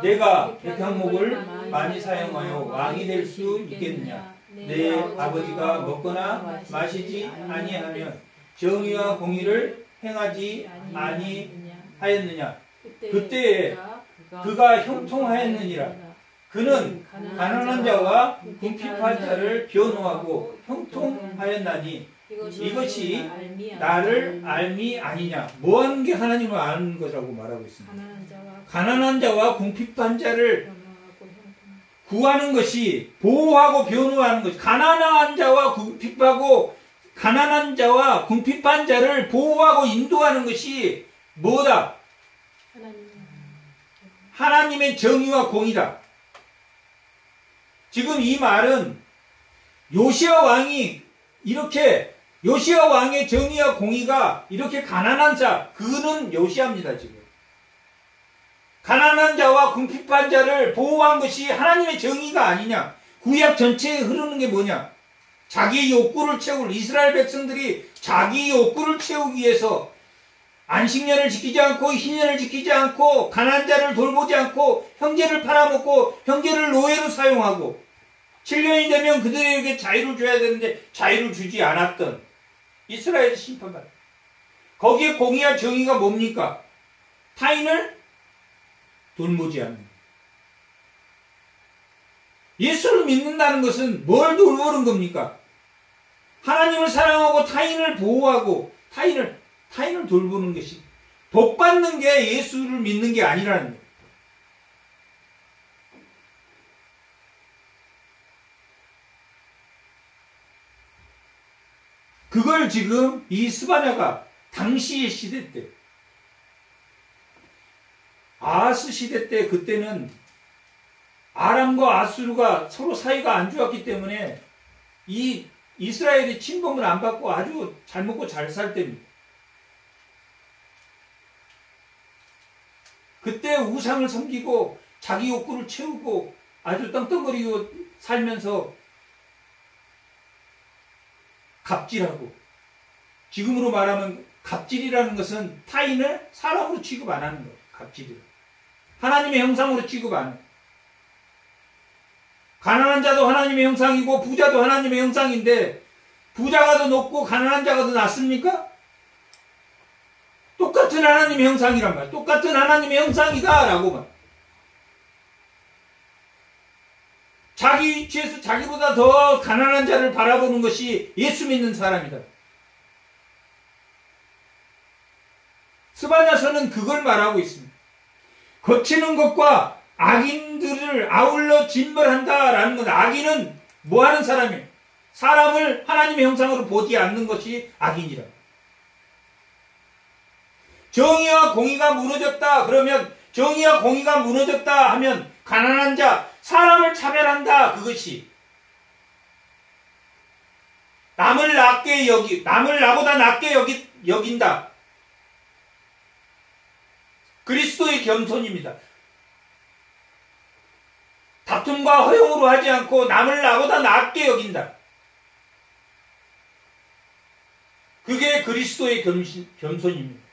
내가 백향목을 많이 사용하여 왕이 될 수 있겠느냐? 내 아버지가 먹거나 마시지 아니하면 정의와 공의를 행하지 아니하였느냐? 그때에 그가 형통하였느니라. 그는 가난한 자와 궁핍한 자를 변호하고 형통하였나니 이것이 나를 알미 아니냐. 뭐하는 게 하나님을 아는 것이라고 말하고 있습니다. 가난한 자와 궁핍한 자를 구하는 것이 보호하고 변호하는 것이 가난한 자와 궁핍한 자를 보호하고 인도하는 것이 뭐다? 하나님의 정의와 공의다. 지금 이 말은 요시야 왕의 정의와 공의가 이렇게 가난한 자, 그는 요시야입니다, 지금. 가난한 자와 궁핍한 자를 보호한 것이 하나님의 정의가 아니냐? 구약 전체에 흐르는 게 뭐냐? 자기 욕구를 이스라엘 백성들이 자기 욕구를 채우기 위해서 안식년을 지키지 않고 희년을 지키지 않고 가난한 자를 돌보지 않고 형제를 팔아먹고 형제를 노예로 사용하고 7년이 되면 그들에게 자유를 줘야 되는데 자유를 주지 않았던 이스라엘 심판받. 거기에 공의와 정의가 뭡니까? 타인을 돌보지 않는. 예수를 믿는다는 것은 뭘 돌보는 겁니까? 하나님을 사랑하고 타인을 보호하고 타인을 돌보는 것이 복 받는 게 예수를 믿는 게 아니라는 거예요. 그걸 지금 이 스바냐가 당시의 시대 때 아하스 시대 때 그때는 아람과 아수르가 서로 사이가 안 좋았기 때문에 이 이스라엘이 침범을 안 받고 아주 잘 먹고 잘 살 때입니다. 그때 우상을 섬기고 자기 욕구를 채우고 아주 떵떵거리고 살면서 갑질하고, 지금으로 말하면 갑질이라는 것은 타인을 사람으로 취급 안 하는 거예요. 갑질이 하나님의 형상으로 취급 안 해요. 가난한 자도 하나님의 형상이고 부자도 하나님의 형상인데 부자가 더 높고 가난한 자가 더 낫습니까? 똑같은 하나님의 형상이란 말. 똑같은 하나님의 형상이다 라고 말. 자기 위치에서 자기보다 더 가난한 자를 바라보는 것이 예수 믿는 사람이다. 스바냐서는 그걸 말하고 있습니다. 거치는 것과 악인들을 아울러 진벌한다라는 것. 악인은 뭐하는 사람이에요? 사람을 하나님의 형상으로 보지 않는 것이 악인이라. 정의와 공의가 무너졌다 그러면, 정의와 공의가 무너졌다 하면 가난한 자, 사람을 차별한다. 그것이 남을 나보다 낮게 여긴다. 그리스도의 겸손입니다. 다툼과 허용으로 하지 않고 남을 나보다 낮게 여긴다. 그게 그리스도의 겸손입니다.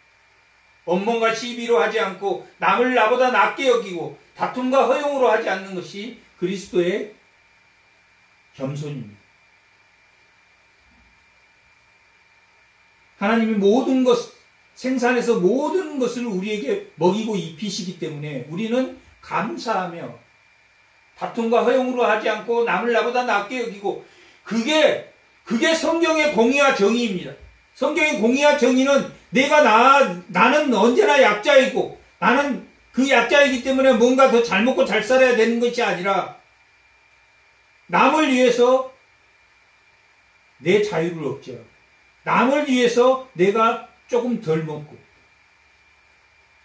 원망과 시비로 하지 않고 남을 나보다 낮게 여기고 다툼과 허용으로 하지 않는 것이 그리스도의 겸손입니다. 하나님이 모든 것, 생산해서 모든 것을 우리에게 먹이고 입히시기 때문에 우리는 감사하며 다툼과 허용으로 하지 않고 남을 나보다 낮게 여기고, 그게 성경의 공의와 정의입니다. 성경의 공의와 정의는 나는 언제나 약자이고 나는 그 약자이기 때문에 뭔가 더 잘 먹고 잘 살아야 되는 것이 아니라 남을 위해서 내 자유를 억제하고 남을 위해서 내가 조금 덜 먹고,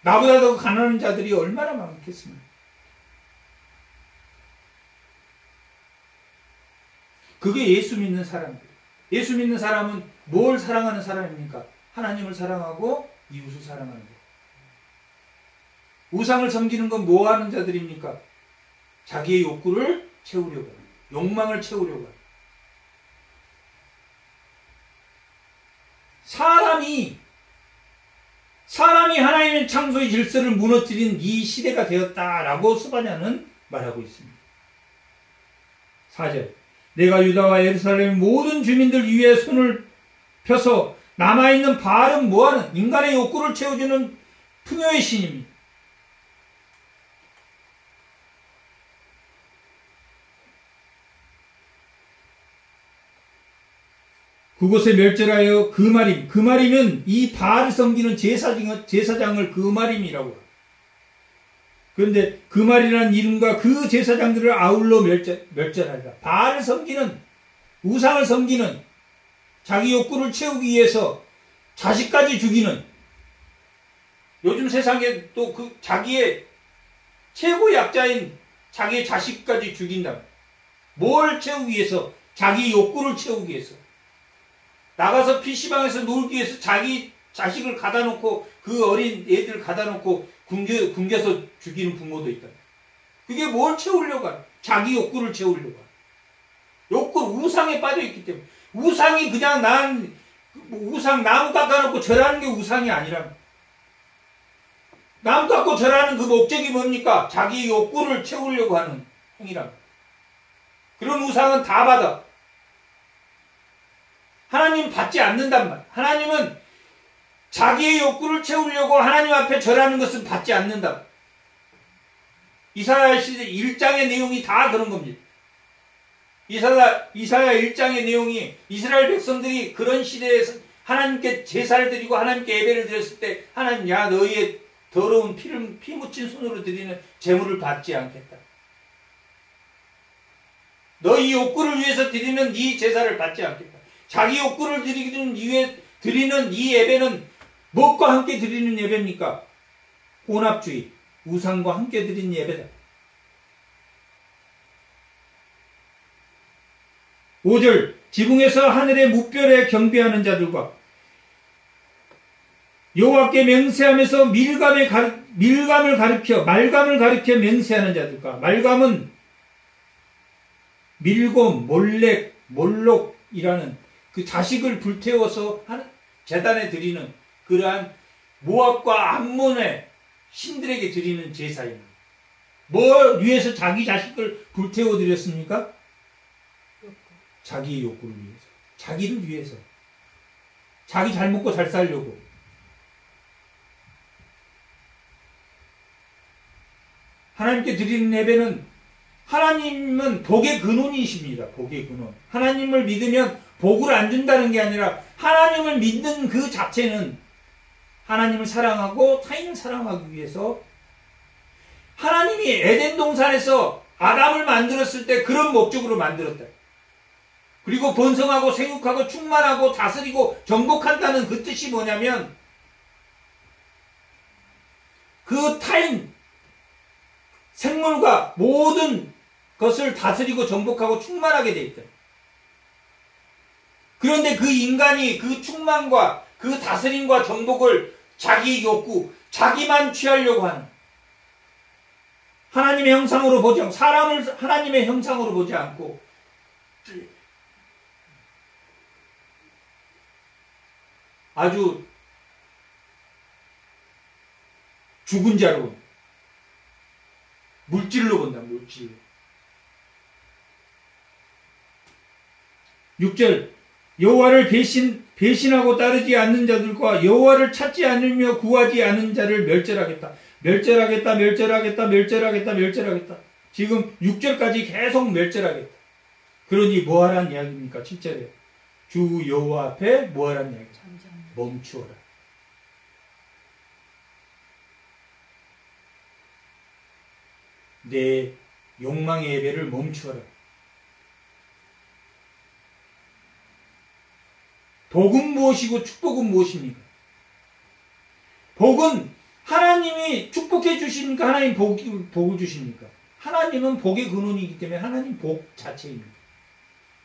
나보다 더 가난한 자들이 얼마나 많겠습니까? 그게 예수 믿는 사람들. 예수 믿는 사람은 뭘 사랑하는 사람입니까? 하나님을 사랑하고 이웃을 사랑하는 것. 우상을 섬기는 건 뭐 하는 자들입니까? 자기의 욕구를 채우려고 해요. 욕망을 채우려고 해요. 사람이 하나님의 창조의 질서를 무너뜨린 이 시대가 되었다라고 스바냐는 말하고 있습니다. 4절. 내가 유다와 예루살렘의 모든 주민들 위에 손을 펴서 남아있는 바알은 뭐하는 인간의 욕구를 채워주는 풍요의 신입니다. 그곳에 멸절하여 그말이면 이 바알을 섬기는 제사장을 그말임이라고 해요. 그런데 그말이라는 이름과 그 제사장들을 아울러 멸절하리라. 바알을 섬기는, 우상을 섬기는, 자기 욕구를 채우기 위해서 자식까지 죽이는, 요즘 세상에 또 그 자기의 최고 약자인 자기의 자식까지 죽인다. 뭘 채우기 위해서? 자기 욕구를 채우기 위해서. 나가서 PC방에서 놀기 위해서 자기 자식을 가다 놓고, 그 어린 애들 가다 놓고 굶겨서 죽이는 부모도 있다. 그게 뭘 채우려고 하나? 자기 욕구를 채우려고 하나. 우상에 빠져있기 때문에. 우상이 그냥 우상 나무 깎아놓고 절하는 게 우상이 아니라, 나무 깎고 절하는 그 목적이 뭡니까? 자기 욕구를 채우려고 하는 행위라. 그런 우상은 다 받아. 하나님 받지 않는단 말. 하나님은 자기의 욕구를 채우려고 하나님 앞에 절하는 것은 받지 않는다. 이사야 시대 1장의 내용이 다 그런 겁니다. 이사야 1장의 내용이 이스라엘 백성들이 그런 시대에서 하나님께 제사를 드리고 하나님께 예배를 드렸을 때, 하나님, 야, 너희의 더러운 피 묻힌 손으로 드리는 제물을 받지 않겠다. 너희 욕구를 위해서 드리는 이 제사를 받지 않겠다. 자기 욕구를 드리는 이 예배는 무엇과 함께 드리는 예배입니까? 혼합주의, 우상과 함께 드리는 예배다. 5절. 지붕에서 하늘의 무별에 경배하는 자들과 여호와께 맹세하면서 말감을 가리켜 맹세하는 자들과, 말감은 밀곰, 몰록이라는 그 자식을 불태워서 제단에 드리는 그러한 모압과 암몬의 신들에게 드리는 제사입니다. 뭘 위해서 자기 자식을 불태워 드렸습니까? 욕구. 자기의 욕구를 위해서. 자기를 위해서. 자기 잘 먹고 잘 살려고. 하나님께 드리는 예배는 하나님은 복의 근원이십니다. 복의 근원. 하나님을 믿으면 복을 안 준다는 게 아니라 하나님을 믿는 그 자체는 하나님을 사랑하고 타인을 사랑하기 위해서 하나님이 에덴 동산에서 아담을 만들었을 때 그런 목적으로 만들었다. 그리고 번성하고 생육하고 충만하고 다스리고 정복한다는 그 뜻이 뭐냐면 그 타인 생물과 모든 것을 다스리고 정복하고 충만하게 돼 있다. 그런데 그 인간이 그 충만과 그 다스림과 정복을 자기 욕구, 자기만 취하려고 하는 하나님의 형상으로 보지 않고 사람을 하나님의 형상으로 보지 않고 아주 죽은 자로 본다. 물질로 본다. 물질로. 6절 여호와를 배신하고 따르지 않는 자들과 여호와를 찾지 않으며 구하지 않은 자를 멸절하겠다. 멸절하겠다. 멸절하겠다. 멸절하겠다. 멸절하겠다. 지금 6절까지 계속 멸절하겠다. 그러니 뭐하란 이야기입니까? 7절에 주 여호와 앞에 뭐하란 이야기? 멈추어라. 내 욕망의 예배를 멈추어라. 복은 무엇이고 축복은 무엇입니까? 복은 하나님이 축복해 주십니까? 하나님 복을 주십니까? 하나님은 복의 근원이기 때문에 하나님 복 자체입니다.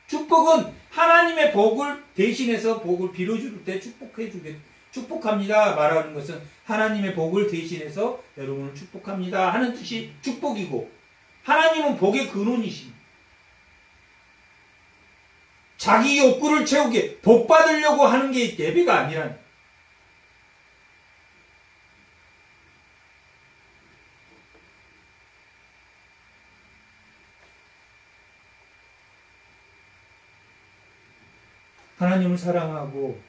축복은 하나님의 복을 대신해서 복을 빌어줄 때 축복합니다 말하는 것은 하나님의 복을 대신해서 여러분을 축복합니다 하는 뜻이 축복이고 하나님은 복의 근원이십니다. 자기 욕구를 채우게 복 받으려고 하는 게 예배가 아니라는 하나님을 사랑하고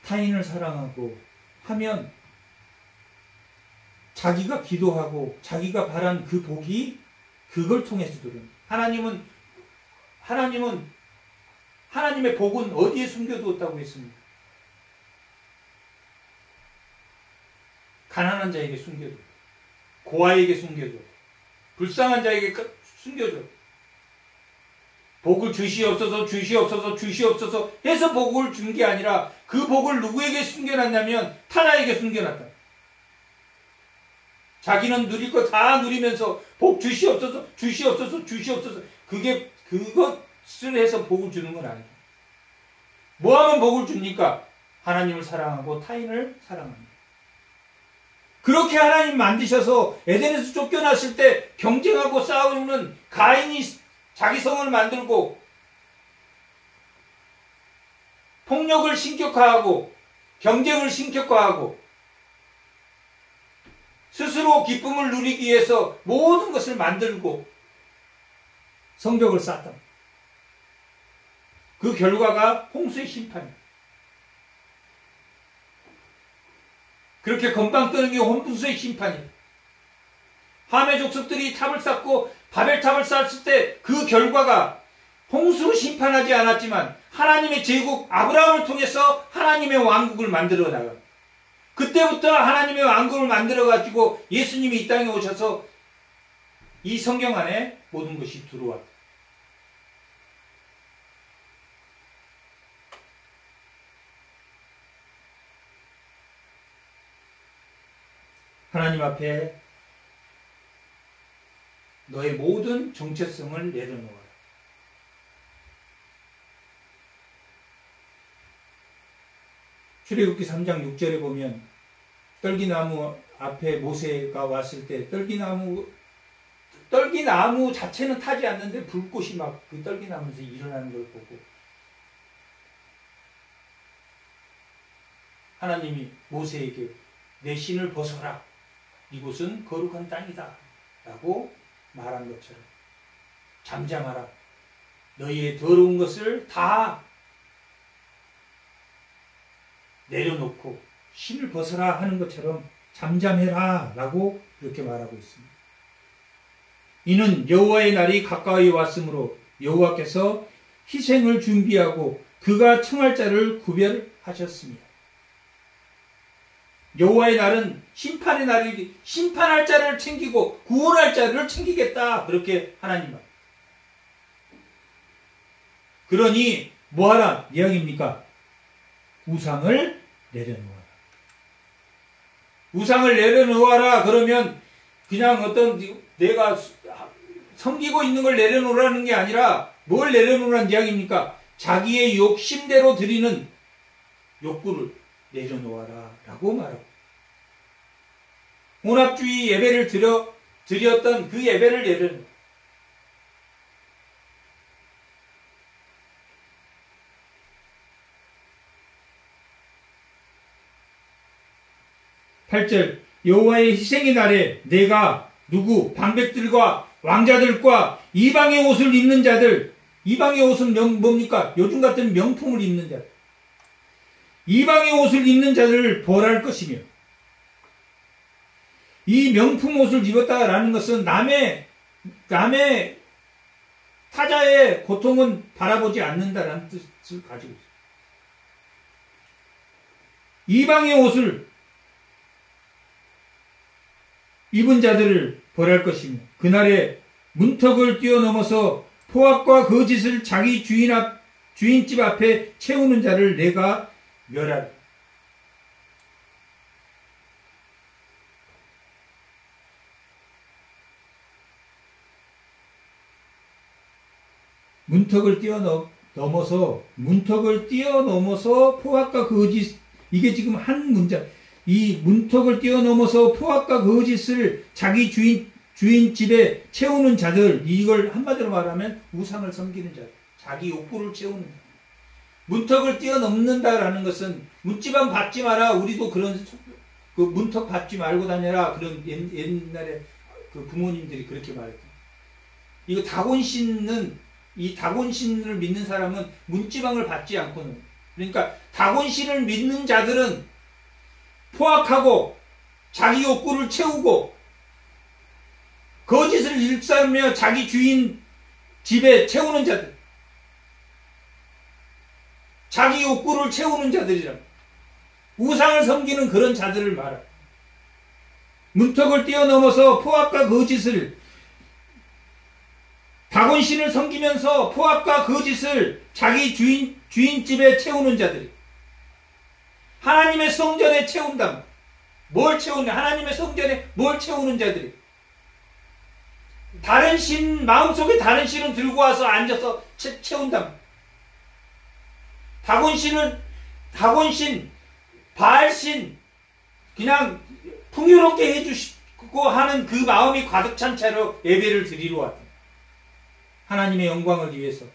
타인을 사랑하고 하면 자기가 기도하고 자기가 바란 그 복이 그걸 통해서 들어옵니다. 하나님의 복은 어디에 숨겨두었다고 했습니까? 가난한 자에게 숨겨두었다. 고아에게 숨겨두었다. 불쌍한 자에게 숨겨두었다. 복을 주시옵소서 주시옵소서 주시옵소서 해서 복을 준 게 아니라 그 복을 누구에게 숨겨놨냐면 타나에게 숨겨놨다. 자기는 누릴 거 다 누리면서 복 주시옵소서 주시옵소서 주시옵소서 그것을 해서 복을 주는 건 아니다. 뭐 하면 복을 줍니까? 하나님을 사랑하고 타인을 사랑합니다. 그렇게 하나님 만드셔서 에덴에서 쫓겨났을 때 경쟁하고 싸우는 가인이 자기 성을 만들고 폭력을 신격화하고 경쟁을 신격화하고 스스로 기쁨을 누리기 위해서 모든 것을 만들고 성벽을 쌓았다. 그 결과가 홍수의 심판이에요. 그렇게 건방 뜨는 게 홍수의 심판이에요. 함의 족속들이 탑을 쌓고 바벨탑을 쌓았을 때 그 결과가 홍수로 심판하지 않았지만 하나님의 제국 아브라함을 통해서 하나님의 왕국을 만들어 나가. 그때부터 하나님의 왕국을 만들어 가지고 예수님이 이 땅에 오셔서 이 성경 안에 모든 것이 들어왔다. 하나님 앞에 너의 모든 정체성을 내려놓아라. 출애굽기 3장 6절에 보면 떨기나무 앞에 모세가 왔을 때 떨기나무 자체는 타지 않는데 불꽃이 막 그 떨기나무에서 일어나는 걸 보고 하나님이 모세에게 내 신을 벗어라 이곳은 거룩한 땅이다 라고 말한 것처럼 잠잠하라. 너희의 더러운 것을 다 내려놓고 신을 벗어라 하는 것처럼 잠잠해라 라고 이렇게 말하고 있습니다. 이는 여호와의 날이 가까이 왔으므로 여호와께서 희생을 준비하고 그가 청할 자를 구별하셨습니다. 여호와의 날은 심판의 날이 심판할 자를 챙기고 구원할 자를 챙기겠다 그렇게 하나님 말. 그러니 뭐하라 이야기입니까? 우상을 내려놓아라. 우상을 내려놓아라 그러면 그냥 어떤 내가 섬기고 있는 걸 내려놓으라는 게 아니라 뭘 내려놓으라는 이야기입니까? 자기의 욕심대로 드리는 욕구를 내려놓아라 라고 말하고 혼합주의 예배를 드렸던 그 예배를 내려놓아. 8절 여호와의 희생의 날에 내가 누구 방백들과 왕자들과 이방의 옷을 입는 자들 이방의 옷은 뭡니까? 요즘 같은 명품을 입는 자들 이방의 옷을 입는 자들을 벌할 것이며 이 명품 옷을 입었다라는 것은 남의 타자의 고통은 바라보지 않는다라는 뜻을 가지고 있어요. 이방의 옷을 입은 자들을 벌할 것이며 그날에 문턱을 뛰어넘어서 포악과 거짓을 자기 주인집 앞에 채우는 자를 내가 멸하리. 문턱을 뛰어넘어서 포악과 거짓 이게 지금 한 문장. 이 문턱을 뛰어넘어서 포악과 거짓을 자기 주인 집에 채우는 자들 이걸 한마디로 말하면 우상을 섬기는 자들 자기 욕구를 채우는 자들. 문턱을 뛰어넘는다라는 것은 문지방 밟지 마라. 우리도 그런 그 문턱 밟지 말고 다녀라. 그런 옛날에 그 부모님들이 그렇게 말했거든요. 이거 이 다곤신을 믿는 사람은 문지방을 밟지 않고는 그러니까 다곤신을 믿는 자들은 포악하고 자기 욕구를 채우고 거짓을 일삼며 자기 주인 집에 채우는 자들 자기 욕구를 채우는 자들이라 우상을 섬기는 그런 자들을 말하 문턱을 뛰어넘어서 포악과 거짓을 다곤신을 섬기면서 포악과 거짓을 자기 주인집에 채우는 자들이 하나님의 성전에 채운다. 뭘 채우냐? 하나님의 성전에 뭘 채우는 자들이 다른 신 마음속에 다른 신을 들고 와서 앉아서 채운다. 다곤신, 바알신 그냥 풍요롭게 해주시고 하는 그 마음이 가득 찬 채로 예배를 드리러 왔다. 하나님의 영광을 위해서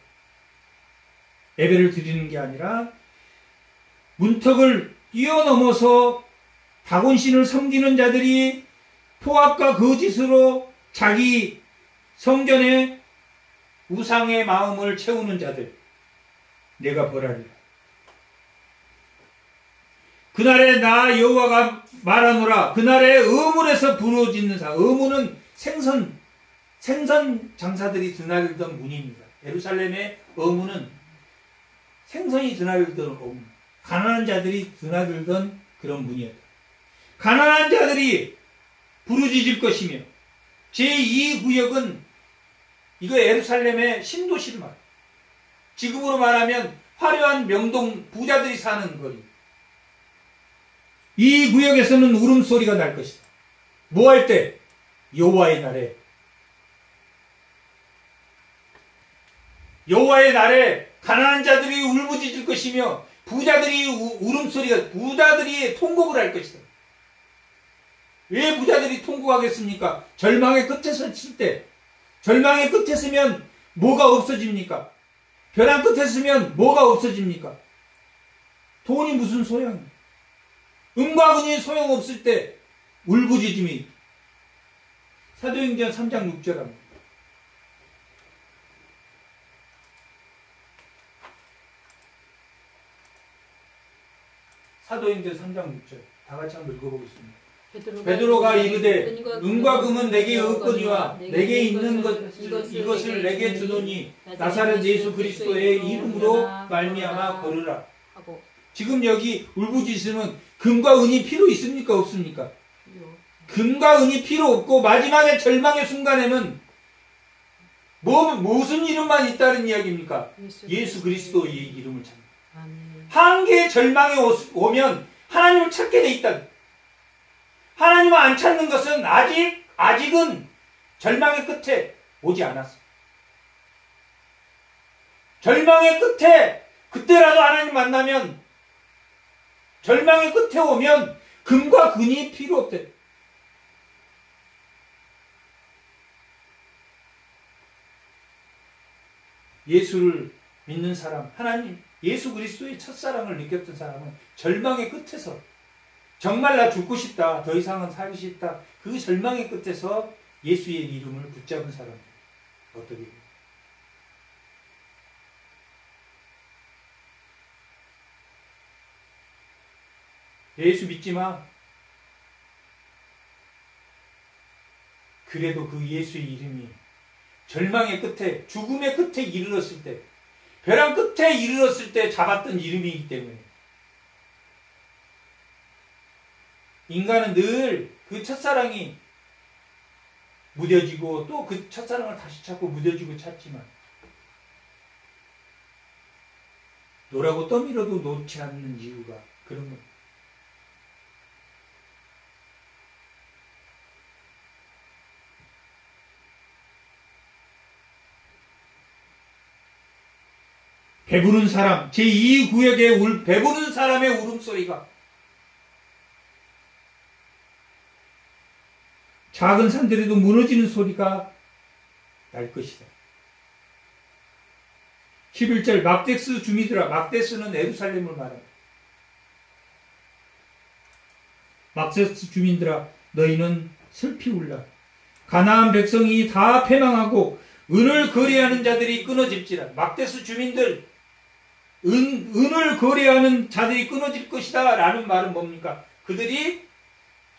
예배를 드리는 게 아니라 문턱을 뛰어넘어서 다곤신을 섬기는 자들이 포악과 거짓으로 자기 성전에 우상의 마음을 채우는 자들 내가 벌하리라. 그날에 나 여호와가 말하노라. 그날에 의문에서 부르짖는 사. 의문은 생선 장사들이 드나들던 문입니다. 예루살렘의 의문은 생선이 드나들던 의문. 가난한 자들이 드나들던 그런 문이었다. 가난한 자들이 부르짖을 것이며 제2구역은 이거 예루살렘의 신도시를 말해요. 지금으로 말하면 화려한 명동 부자들이 사는 거리. 이 구역에서는 울음소리가 날 것이다. 뭐 할 때? 여호와의 날에. 여호와의 날에 가난한 자들이 울부짖을 것이며 부자들이 울음소리가 부자들이 통곡을 할 것이다. 왜 부자들이 통곡하겠습니까? 절망의 끝에 섰을 때 절망의 끝에 서면 뭐가 없어집니까? 벼랑 끝에 서면 뭐가 없어집니까? 돈이 무슨 소용이야? 은과 은이 소용없을 때 울부짖음이 사도행전 3장 6절 합니다. 사도행전 3장 6절 다 같이 한번 읽어보겠습니다. 베드로가 이르되 은과 금은 내게 없거니와 내게 있는 이것을 내게 주노니 나사렛 예수 그리스도의 이름으로 말미암아 걸으라. 지금 여기 울부짖으면 금과 은이 필요 있습니까 없습니까? 금과 은이 필요 없고 마지막에 절망의 순간에는 무슨 이름만 있다는 이야기입니까? 예수 그리스도의 이름을 찾는. 한계의 절망이 오면 하나님을 찾게 돼 있다. 하나님을 안 찾는 것은 아직은 절망의 끝에 오지 않았어. 절망의 끝에 그때라도 하나님 만나면 절망의 끝에 오면 금과 금이 필요 없대. 예수를 믿는 사람, 하나님, 예수 그리스도의 첫사랑을 느꼈던 사람은 절망의 끝에서 정말 나 죽고 싶다, 더 이상은 살기 싫다, 그 절망의 끝에서 예수의 이름을 붙잡은 사람들. 어떻게? 예수 믿지 마. 그래도 그 예수의 이름이 절망의 끝에, 죽음의 끝에 이르렀을 때, 벼랑 끝에 이르렀을 때 잡았던 이름이기 때문에 인간은 늘 그 첫사랑이 무뎌지고 또 그 첫사랑을 다시 찾고 무뎌지고 찾지만 노라고 떠밀어도 놓지 않는 이유가 그런 겁니다. 배부른 사람, 제2구역의 배부른 사람의 울음소리가 작은 산들에도 무너지는 소리가 날 것이다. 11절 막데스 주민들아, 막데스는 예루살렘을 말합니다. 막데스 주민들아, 너희는 슬피 울라. 가나안 백성이 다 패망하고 은을 거래하는 자들이 끊어질지라. 막데스 주민들, 은을 거래하는 자들이 끊어질 것이다 라는 말은 뭡니까? 그들이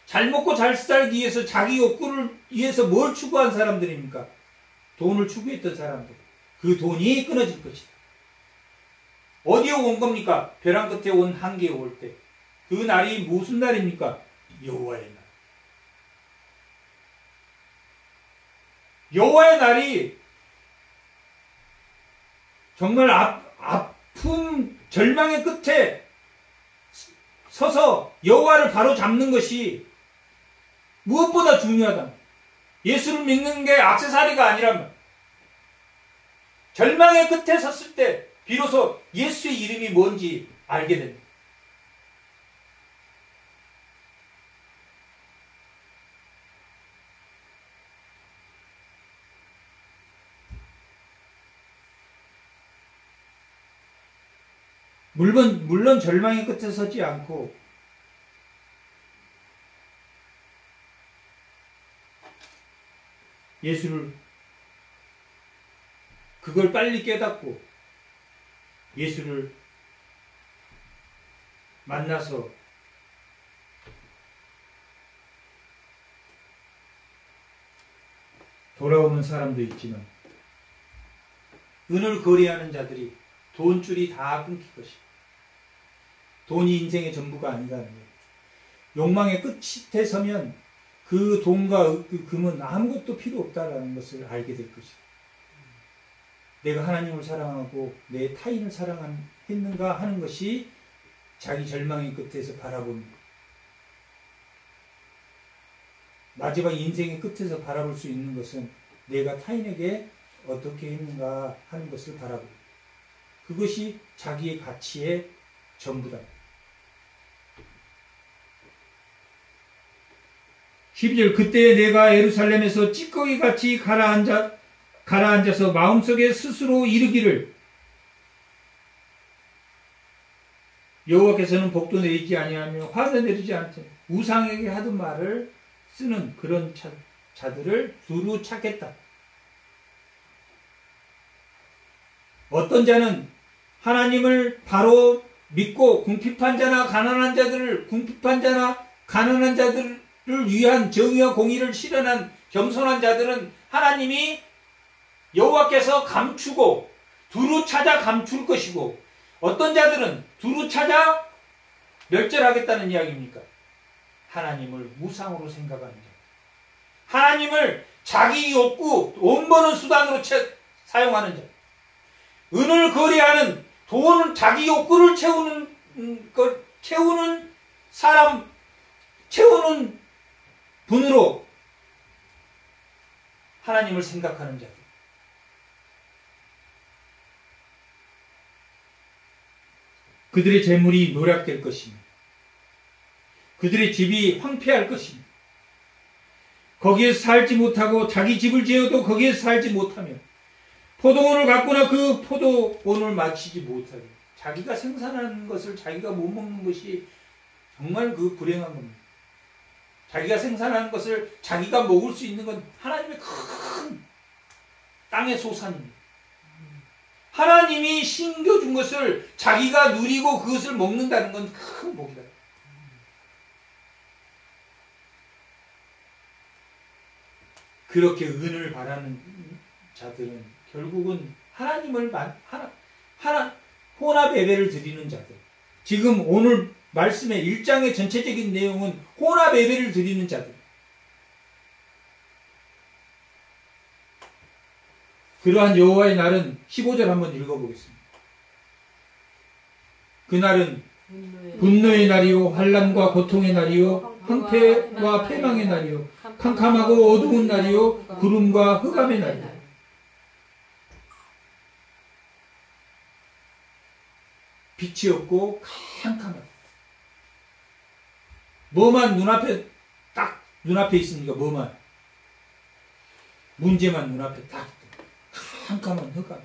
잘 먹고 잘 살기 위해서 자기 욕구를 위해서 뭘 추구한 사람들입니까? 돈을 추구했던 사람들. 그 돈이 끊어질 것이다. 어디에 온 겁니까? 벼랑 끝에 온 한계에 올 때. 그 날이 무슨 날입니까? 여호와의 날. 여호와의 날이 정말 아픔, 절망의 끝에 서서 여호와를 바로 잡는 것이 무엇보다 중요하다. 예수를 믿는 게 액세서리가 아니라면 절망의 끝에 섰을 때 비로소 예수의 이름이 뭔지 알게 됩니다. 물론 절망의 끝에 서지 않고 예수를 그걸 빨리 깨닫고 예수를 만나서 돌아오는 사람도 있지만 은을 거래하는 자들이 돈줄이 다 끊길 것이다. 돈이 인생의 전부가 아니라는 거예요. 욕망의 끝에 서면 그 돈과 그 금은 아무것도 필요 없다는 것을 알게 될 것이다. 내가 하나님을 사랑하고 내 타인을 사랑했는가 하는 것이 자기 절망의 끝에서 바라보는 것. 마지막 인생의 끝에서 바라볼 수 있는 것은 내가 타인에게 어떻게 했는가 하는 것을 바라보고 그것이 자기의 가치의 전부다. 12절 그때 내가 예루살렘에서 찌꺼기같이 가라앉아서 마음속에 스스로 이르기를 여호와께서는 복도 내리지 아니하며 화도 내리지 않되 우상에게 하던 말을 쓰는 그런 자들을 두루 찾겠다. 어떤 자는 하나님을 바로 믿고 궁핍한 자나 가난한 자들을 궁핍한 자나 가난한 자들을 위한 정의와 공의를 실현한 겸손한 자들은 하나님이 여호와께서 감추고 두루 찾아 감출 것이고, 어떤 자들은 두루 찾아 멸절하겠다는 이야기입니까? 하나님을 무상으로 생각하는 자, 하나님을 자기 욕구, 돈 버는 수단으로 사용하는 자, 은을 거래하는, 돈, 자기 욕구를 채우는 사람, 채우는 분으로 하나님을 생각하는 자들. 그들의 재물이 노략될 것이며 그들의 집이 황폐할 것이며 거기에서 살지 못하고 자기 집을 지어도 거기에서 살지 못하며 포도원을 갖거나 그 포도원을 마치지 못하게, 자기가 생산하는 것을 자기가 못 먹는 것이 정말 그 불행한 겁니다. 자기가 생산하는 것을 자기가 먹을 수 있는 건 하나님의 큰 땅의 소산입니다. 하나님이 신겨준 것을 자기가 누리고 그것을 먹는다는 건 큰 복이다. 그렇게 은을 바라는 자들은 결국은 하나님을 혼합 예배를 드리는 자들. 지금 오늘 말씀의 1장의 전체적인 내용은 혼합 예배를 드리는 자들. 그러한 여호와의 날은 15절 한번 읽어보겠습니다. 그날은 분노의 날이요 환난과 고통의 날이요 황폐와 패망의 날이요 캄캄하고 어두운 날이요 구름과 흑암의 날이요. 빛이 없고 캄캄하다. 뭐만 딱 눈앞에 있습니까? 뭐만? 문제만 눈앞에 딱 캄캄한 흑암.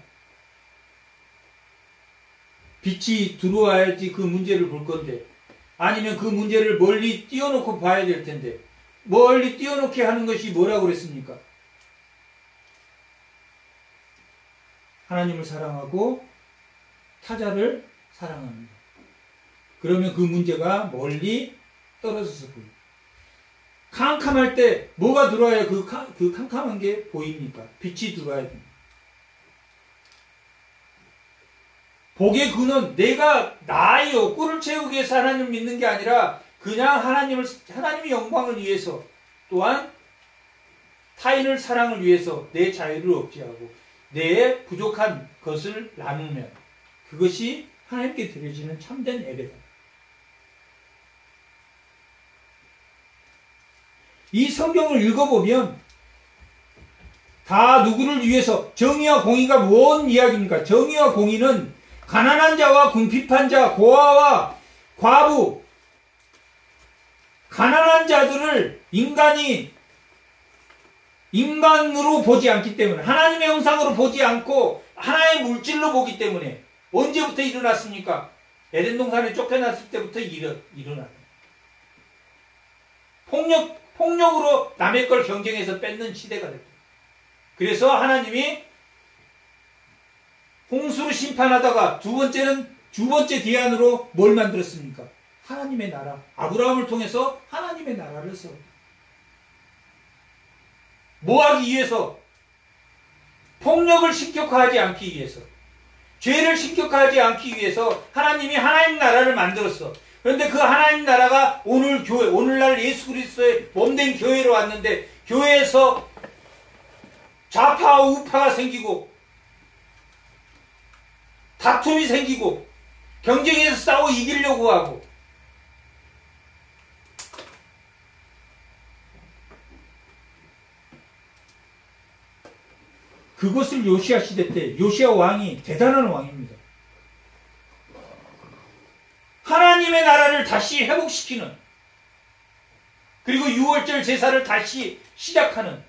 빛이 들어와야지 그 문제를 볼 건데, 아니면 그 문제를 멀리 띄워놓고 봐야 될 텐데, 멀리 띄워놓게 하는 것이 뭐라고 그랬습니까? 하나님을 사랑하고 타자를 사랑합니다. 그러면 그 문제가 멀리 떨어져서 보입니다. 캄캄할 때 뭐가 들어와야 그 캄캄한 게 보입니까? 빛이 들어와야 됩니다. 복의 근원, 내가 나의 욕구를 채우기 위해서 하나님을 믿는 게 아니라 그냥 하나님의 영광을 위해서, 또한 타인을 사랑을 위해서 내 자유를 억제하고 내 부족한 것을 나누면 그것이 하나님께 드려지는 참된 예배다. 이 성경을 읽어보면 다 누구를 위해서, 정의와 공의가 뭔 이야기입니까? 정의와 공의는 가난한 자와 궁핍한 자, 고아와 과부, 가난한 자들을 인간으로 보지 않기 때문에, 하나님의 형상으로 보지 않고 하나의 물질로 보기 때문에. 언제부터 일어났습니까? 에덴 동산에 쫓겨났을 때부터 일어났다. 폭력으로 남의 걸 경쟁해서 뺏는 시대가 됐다. 그래서 하나님이 홍수로 심판하다가 두 번째 대안으로 뭘 만들었습니까? 하나님의 나라. 아브라함을 통해서 하나님의 나라를 세웠다. 뭐 하기 위해서? 폭력을 신격화하지 않기 위해서, 죄를 신격화하지 않기 위해서 하나님이 하나님 나라를 만들었어. 그런데 그 하나님 나라가 오늘날 예수 그리스도의 몸된 교회로 왔는데, 교회에서 좌파와 우파가 생기고 다툼이 생기고 경쟁에서 싸워 이기려고 하고, 그것을 요시야 시대 때, 요시야 왕이 대단한 왕입니다. 하나님의 나라를 다시 회복시키는, 그리고 6월절 제사를 다시 시작하는,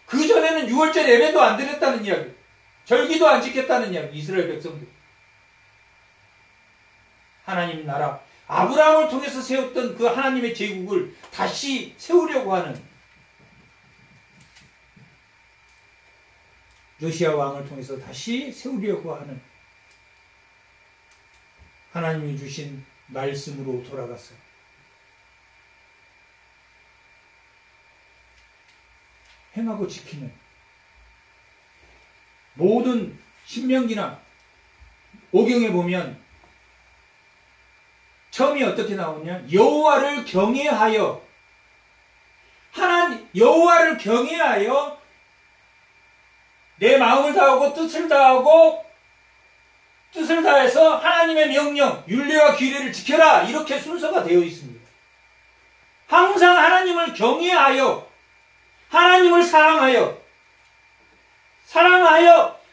그전에는 6월절 예배도 안 드렸다는 이야기, 절기도 안 지켰다는 이야기, 이스라엘 백성들. 하나님 나라, 아브라함을 통해서 세웠던 그 하나님의 제국을 다시 세우려고 하는 요시야 왕을 통해서 다시 세우려고 하는 하나님이 주신 말씀으로 돌아갔어요. 행하고 지키는 모든 신명기나 오경에 보면 처음이 어떻게 나오냐? 여호와를 경외하여 여호와를 경외하여 내 마음을 다하고 뜻을 다해서 하나님의 명령, 율례와 규례를 지켜라. 이렇게 순서가 되어 있습니다. 항상 하나님을 경외하여 하나님을 사랑하여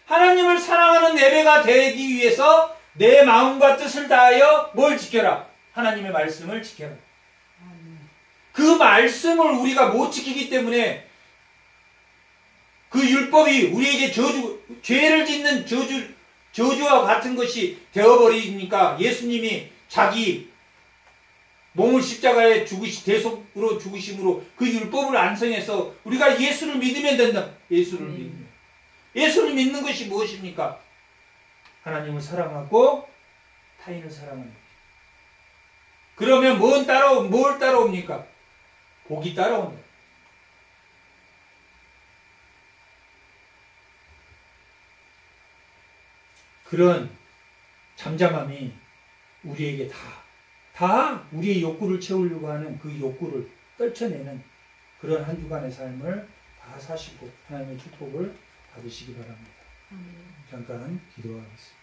하나님을 사랑하는 예배가 되기 위해서 내 마음과 뜻을 다하여 뭘 지켜라? 하나님의 말씀을 지켜라. 그 말씀을 우리가 못 지키기 때문에 그 율법이 우리에게 죄를 짓는 저주와 같은 것이 되어버리니까 예수님이 자기 몸을 십자가에 대속으로 죽으심으로 그 율법을 완성해서 우리가 예수를 믿으면 된다. 예수를 믿는 것이 무엇입니까? 하나님을 사랑하고 타인을 사랑하는 것. 그러면 뭘 따라옵니까? 복이 따라온다. 그런 잠잠함이 우리에게 다 우리의 욕구를 채우려고 하는 그 욕구를 떨쳐내는 그런 한 주간의 삶을 다 사시고 하나님의 축복을 받으시기 바랍니다. 잠깐 기도하겠습니다.